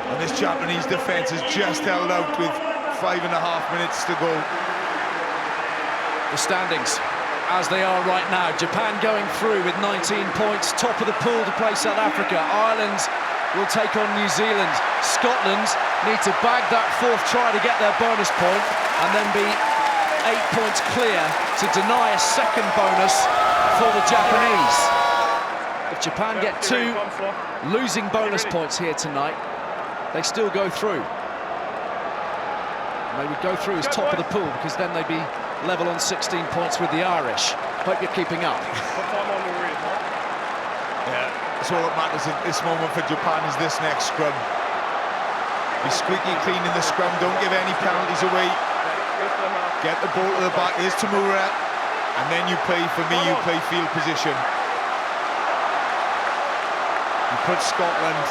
And this Japanese defence has just held out with 5.5 minutes to go. The standings as they are right now. Japan going through with 19 points, top of the pool to play South Africa. Ireland will take on New Zealand. Scotland need to bag that fourth try to get their bonus point and then be 8 points clear to deny a second bonus for the Japanese. If Japan get 2 losing bonus points here tonight, they still go through. And they would go through as top of the pool because then they'd be level on 16 points with the Irish. Hope you're keeping up. Yeah, that's all that matters at this moment for Japan is this next scrum. Be squeaky clean in the scrum, don't give any penalties away. Get the ball to the back, here's Tamura. And then you play, for me, you play field position. You put Scotland,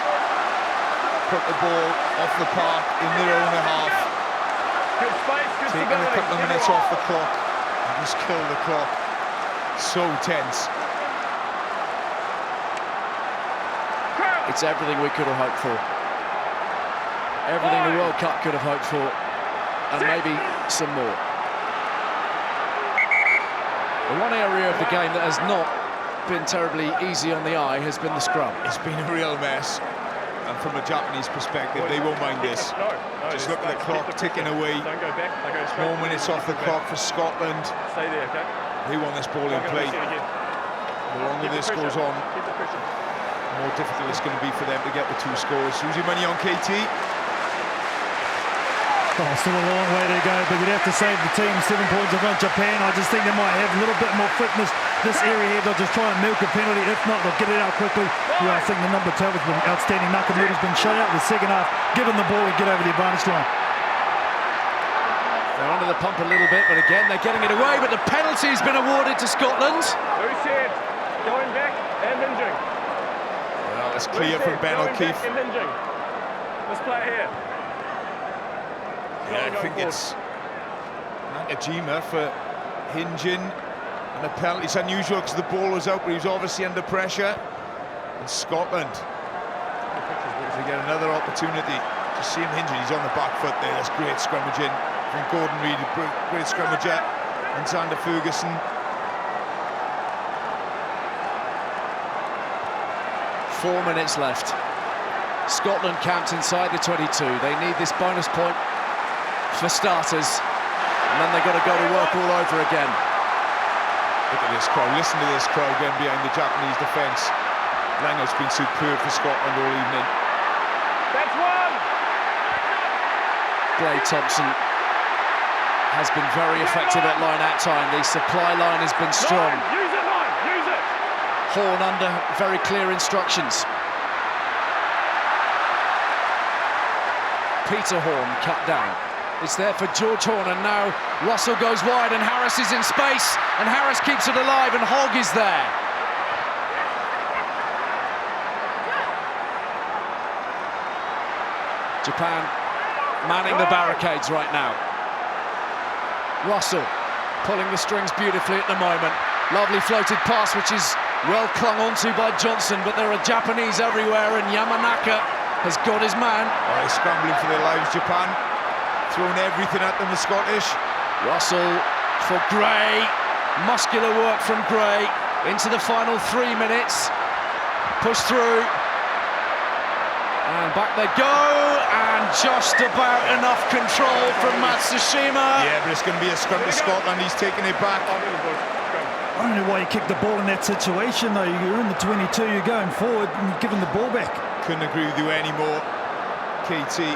put the ball off the park in their own half. Taking a couple of minutes off the clock and just kill the clock. So tense. It's everything we could have hoped for. Everything the World Cup could have hoped for, and maybe some more. The one area of the game that has not been terribly easy on the eye has been the scrum. It's been a real mess, and from a Japanese perspective, they won't mind this. Just look at the clock ticking away. More minutes off the clock for Scotland. Stay there, okay? They want this ball in play. The longer this goes on, the more difficult it's going to be for them to get the 2 scores. Who's your money on, KT? Oh, still a long way to go, but you'd have to save the team 7 points in front of Japan. I just think they might have a little bit more fitness this area here. They'll just try and milk a penalty. If not, they'll get it out quickly. Yeah, I think the number 12 has been outstanding. Nakamura's been shut out in the second half, given the ball and get over the advantage line. They're under the pump a little bit, but again, they're getting it away, but the penalty's been awarded to Scotland. Loose head, going back and hinging. Well, it's clear from Ben O'Keefe. This player here. Yeah, I think it's Nakajima for hinging, and the penalty. It's unusual because the ball was out, but he was obviously under pressure. And Scotland, they get another opportunity to see him hinging. He's on the back foot there. That's great scrummaging from Gordon Reid, great scrummager, and Xander Ferguson. Four minutes left. Scotland camped inside the 22. They need this bonus point for starters, and then they've got to go to work all over again. Look at this crowd, listen to this crowd getting behind the Japanese defence. Langer's been superb for Scotland all evening. That's one! Blade Thompson has been very effective at line-out time. The supply line has been strong. Use it, line, use it! Horn under very clear instructions. Peter Horn cut down. It's there for George Horn, and now Russell goes wide and Harris is in space, and Harris keeps it alive, and Hogg is there. Japan manning the barricades right now. Russell pulling the strings beautifully at the moment. Lovely floated pass, which is well clung onto by Johnson, but there are Japanese everywhere, and Yamanaka has got his man. Oh, they're scrambling for their lives, Japan. Throwing everything at them, the Scottish. Russell for Gray. Muscular work from Gray. Into the final 3 minutes. Push through. And back they go. And just about enough control from Matsushima. Yeah, but it's going to be a scrum to Scotland. He's taking it back. I don't know why you kicked the ball in that situation, though. You're in the 22, you're going forward, and you're giving the ball back. Couldn't agree with you anymore. KT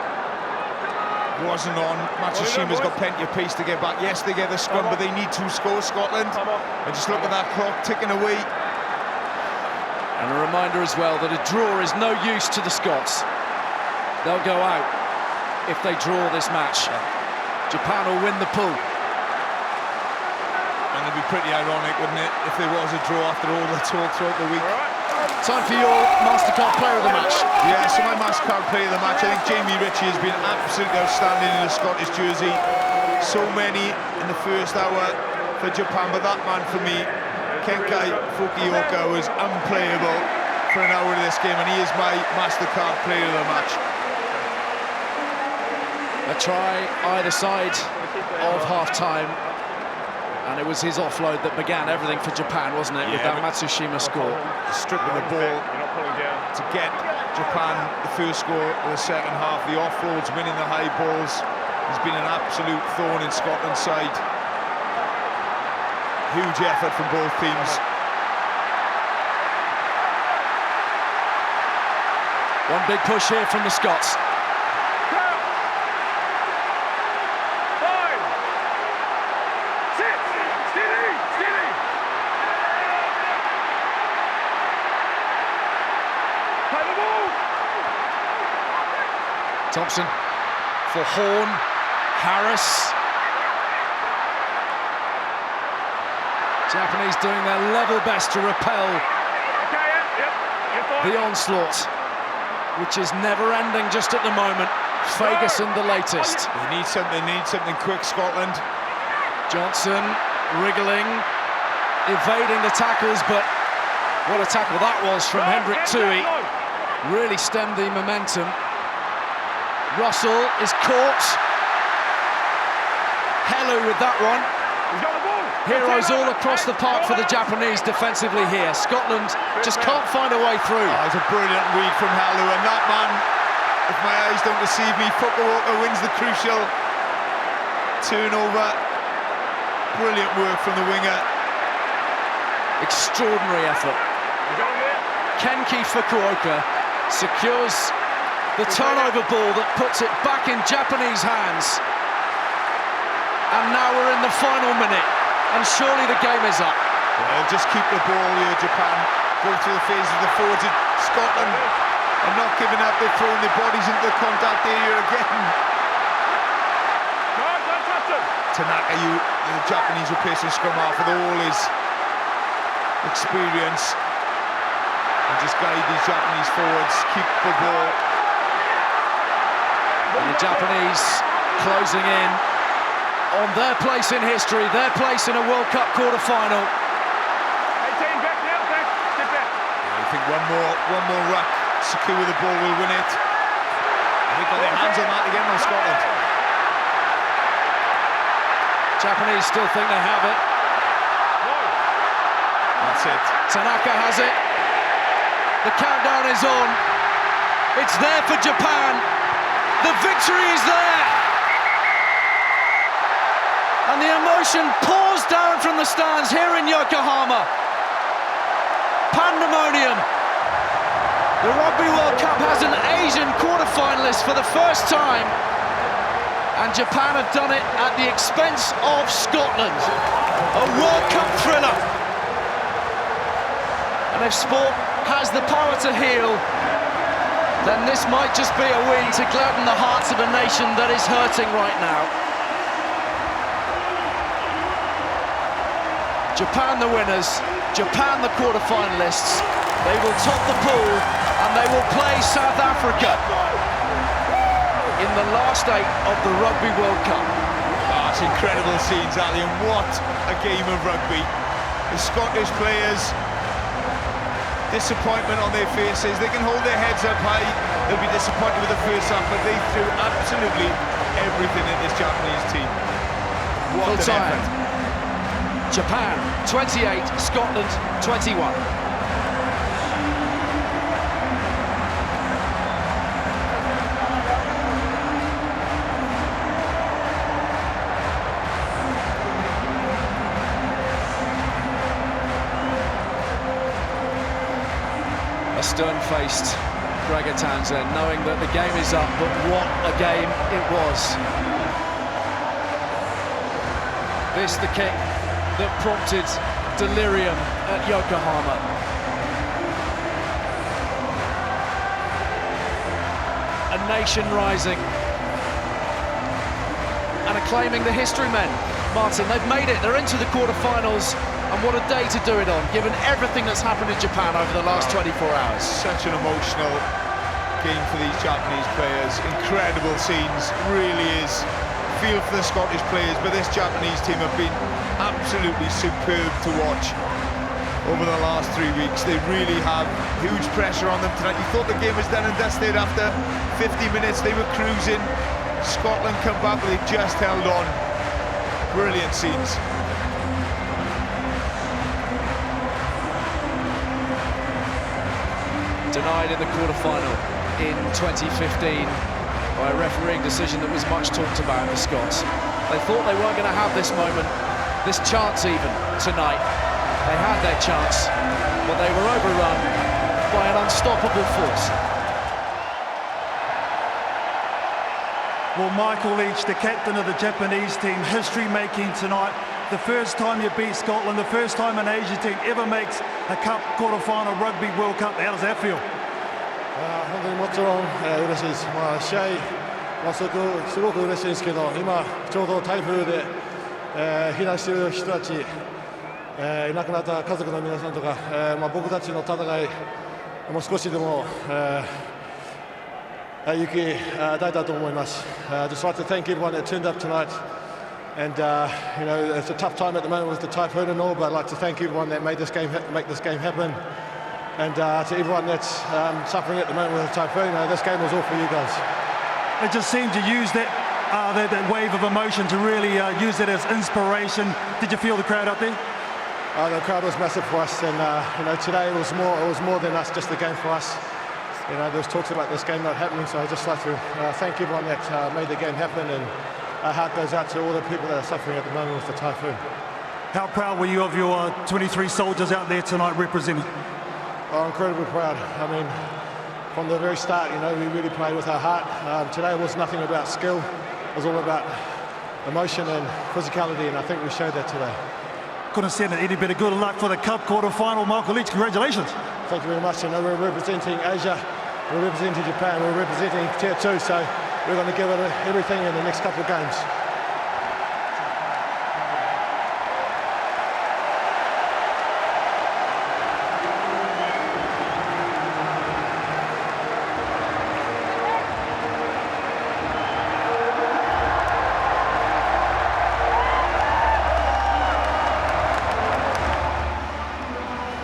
wasn't on. Matsushima's got plenty of pace to get back. Yes, they get the scrum, but they need 2 scores, Scotland. And just look at that clock ticking away. And a reminder as well that a draw is no use to the Scots. They'll go out if they draw this match. Japan will win the pool. And it'd be pretty ironic, wouldn't it, if there was a draw after all the talk throughout the week. Time for your MasterCard player of the match. Yeah, so my MasterCard player of the match, I think Jamie Ritchie has been absolutely outstanding in the Scottish jersey. So many in the first hour for Japan, but that man for me, Kenkai Fukioka, was unplayable for an hour of this game, and he is my MasterCard player of the match. A try either side of half-time, and it was his offload that began everything for Japan, wasn't it, with that Matsushima score. Stripping the ball to get Japan the first score of the second half. The offloads, winning the high balls, has been an absolute thorn in Scotland's side. Huge effort from both teams. One big push here from the Scots. Thompson for Horn, Harris. Japanese doing their level best to repel the onslaught, which is never-ending just at the moment. Ferguson the latest. They need something quick, Scotland. Johnson wriggling, evading the tackles, but what a tackle that was from Hendrik Tui. Really stemmed the momentum. Russell is caught. Hello with that one. Heroes all across the park for the Japanese defensively here. Scotland just can't find a way through. Oh, it's a brilliant read from Hello, and that man, if my eyes don't deceive me, Fukuoka wins the crucial turnover. Brilliant work from the winger. Extraordinary effort. Kenki Fukuoka secures the turnover ball that puts it back in Japanese hands. And now we're in the final minute, and surely the game is up. Well, just keep the ball here, Japan. Go through the phases of the forwards. Scotland are not giving up. They're throwing their bodies into the contact area again. Tanaka, the Japanese replacing scrum half with all his experience, and just guide these Japanese forwards. Keep the ball. And the Japanese closing in on their place in history, their place in a World Cup quarter-final. I think one more ruck, secure with the ball will win it. They've got their hands on that again on Scotland. Japanese still think they have it. That's it. Tanaka has it. The countdown is on. It's there for Japan. The victory is there. And the emotion pours down from the stands here in Yokohama. Pandemonium. The Rugby World Cup has an Asian quarter-finalist for the first time, and Japan have done it at the expense of Scotland. A World Cup thriller. And if sport has the power to heal, then this might just be a win to gladden the hearts of a nation that is hurting right now. Japan the winners, Japan the quarter-finalists. They will top the pool and they will play South Africa in the last 8 of the Rugby World Cup. Oh, it's incredible scenes, Ali, and what a game of rugby. The Scottish players, disappointment on their faces. They can hold their heads up high. They'll be disappointed with the first half, but they threw absolutely everything in this Japanese team. What an effort. Japan 28, Scotland 21. A stern-faced Gregor Townsend, knowing that the game is up, but what a game it was. This the kick that prompted delirium at Yokohama. A nation rising and acclaiming the history men. Martin, they've made it, they're into the quarterfinals, and what a day to do it on, given everything that's happened in Japan over the last 24 hours. Such an emotional game for these Japanese players. Incredible scenes, really is. Feel for the Scottish players, but this Japanese team have been absolutely superb to watch over the last 3 weeks. They really have huge pressure on them tonight. You thought the game was done and dusted after 50 minutes. They were cruising. Scotland come back, but they just held on. Brilliant scenes. denied in the quarter-final in 2015 by a refereeing decision that was much talked about in the Scots. They thought they weren't going to have this moment, this chance even, tonight. They had their chance, but they were overrun by an unstoppable force. Well, Michael Leach, the captain of the Japanese team, history-making tonight. The first time you beat Scotland, the first time an Asian team ever makes a cup quarter-final Rugby World Cup. How does that feel? 本当にもちろん、嬉しいです。試合、すごく嬉しいですけど、今ちょうど台風で、避難している人たち、いなくなった家族の皆さんとか、僕たちの戦い、もう少しでも、勇気与えたと思います。Just like to thank everyone that turned up tonight. And you know, it's a tough time at the moment with the typhoon and all, but I'd like to thank everyone that made this game happen. And to everyone that's suffering at the moment with the typhoon, this game was all for you guys. It just seemed to use that wave of emotion to really use it as inspiration. Did you feel the crowd out there? The crowd was massive for us, and you know, today it was more than us, just the game for us. You know, there was talks about this game not happening, so I'd just like to thank everyone that made the game happen, and our heart goes out to all the people that are suffering at the moment with the typhoon. How proud were you of your 23 soldiers out there tonight representing? Oh, incredibly proud. I mean, from the very start, you know, we really played with our heart. Today was nothing about skill. It was all about emotion and physicality, and I think we showed that today. Couldn't send it any better. Good luck for the Cup quarter-final. Michael Leach, congratulations. Thank you very much. You know, we're representing Asia, we're representing Japan, we're representing Tier 2, so we're going to give it everything in the next couple of games.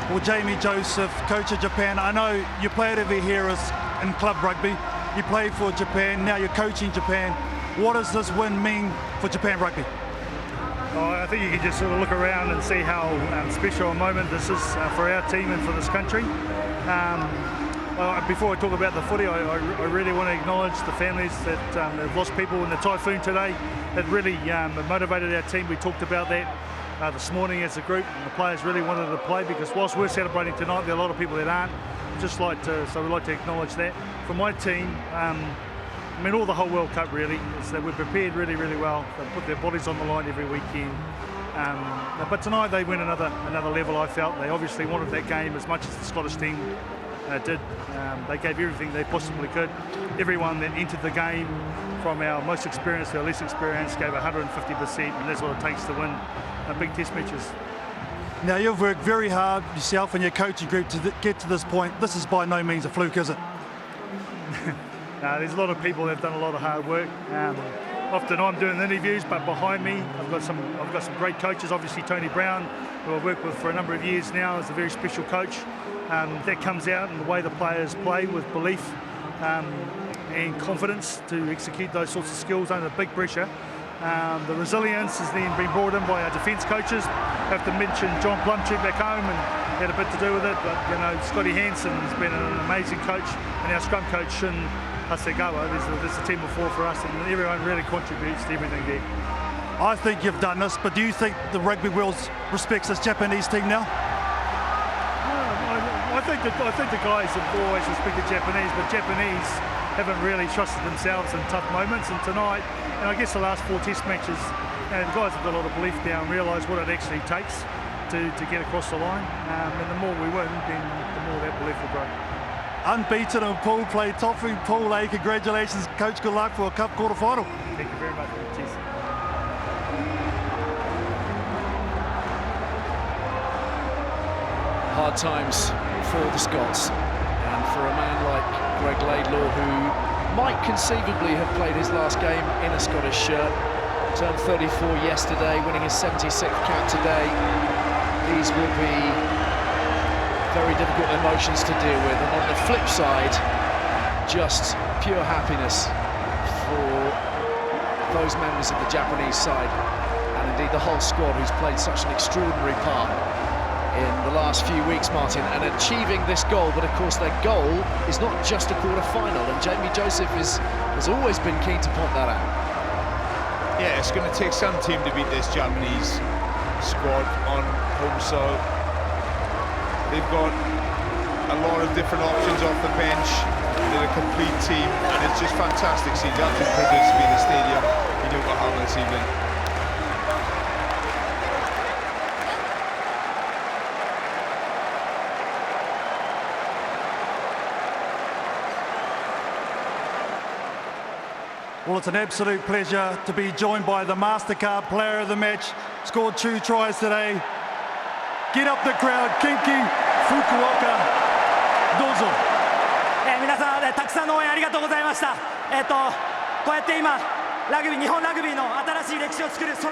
Well, Jamie Joseph, coach of Japan, I know you played over here in club rugby. You played for Japan, now you're coaching Japan. What does this win mean for Japan rugby? I think you can just sort of look around and see how special a moment this is for our team and for this country. Before I talk about the footy, I really want to acknowledge the families that have lost people in the typhoon today. It really motivated our team. We talked about that this morning as a group, and the players really wanted to play, because whilst we're celebrating tonight, there are a lot of people that aren't. So we'd like to acknowledge that. For my team, I mean, all the whole World Cup really, is that we're prepared really, really well. They put their bodies on the line every weekend. But tonight they went another level, I felt. They obviously wanted that game as much as the Scottish team did. They gave everything they possibly could. Everyone that entered the game, from our most experienced to our least experienced, gave 150%, and that's what it takes to win big test matches. Now, you've worked very hard, yourself and your coaching group, to get to this point. This is by no means a fluke, is it? No, there's a lot of people that have done a lot of hard work. Often I'm doing the interviews, but behind me I've got some great coaches. Obviously Tony Brown, who I've worked with for a number of years now, is a very special coach. That comes out in the way the players play, with belief and confidence to execute those sorts of skills under big pressure. The resilience has then been brought in by our defence coaches. I have to mention John Plumtree back home, and had a bit to do with it, but you know, Scotty Hansen has been an amazing coach, and our scrum coach Shin Hasegawa. There's a team of four for us, and everyone really contributes to everything there. I think you've done this, but do you think the rugby world respects this Japanese team now? I think the guys have always respected Japanese, but Japanese haven't really trusted themselves in tough moments. And tonight, and I guess the last 4 test matches, the guys have got a lot of belief now and realise what it actually takes to get across the line. And the more we win, then the more that belief will grow. Unbeaten in pool play, topping Pool A. Congratulations, coach. Good luck for a cup quarter final. Thank you very much. Cheers. Hard times for the Scots, and for a man like Greg Laidlaw, who might conceivably have played his last game in a Scottish shirt. Turned 34 yesterday, winning his 76th cap today. These will be very difficult emotions to deal with, and on the flip side, just pure happiness for those members of the Japanese side, and indeed the whole squad, who's played such an extraordinary part in the last few weeks, Martin, and achieving this goal. But of course, their goal is not just a quarter-final, and Jamie Joseph has always been keen to point that out. Yeah, it's going to take some team to beat this Japanese squad on home soil. They've got a lot of different options off the bench. They're a complete team, and it's just fantastic seeing the absolute privilege to be in the stadium in Yokohama this evening. Well, it's an absolute pleasure to be joined by the MasterCard player of the match. Scored 2 tries today. Get up the crowd, Kenki Fukuoka. Dozo. 皆さん、たくさんの応援ありがとうございました。こうやって今、日本ラグビーの新しい歴史を作る、その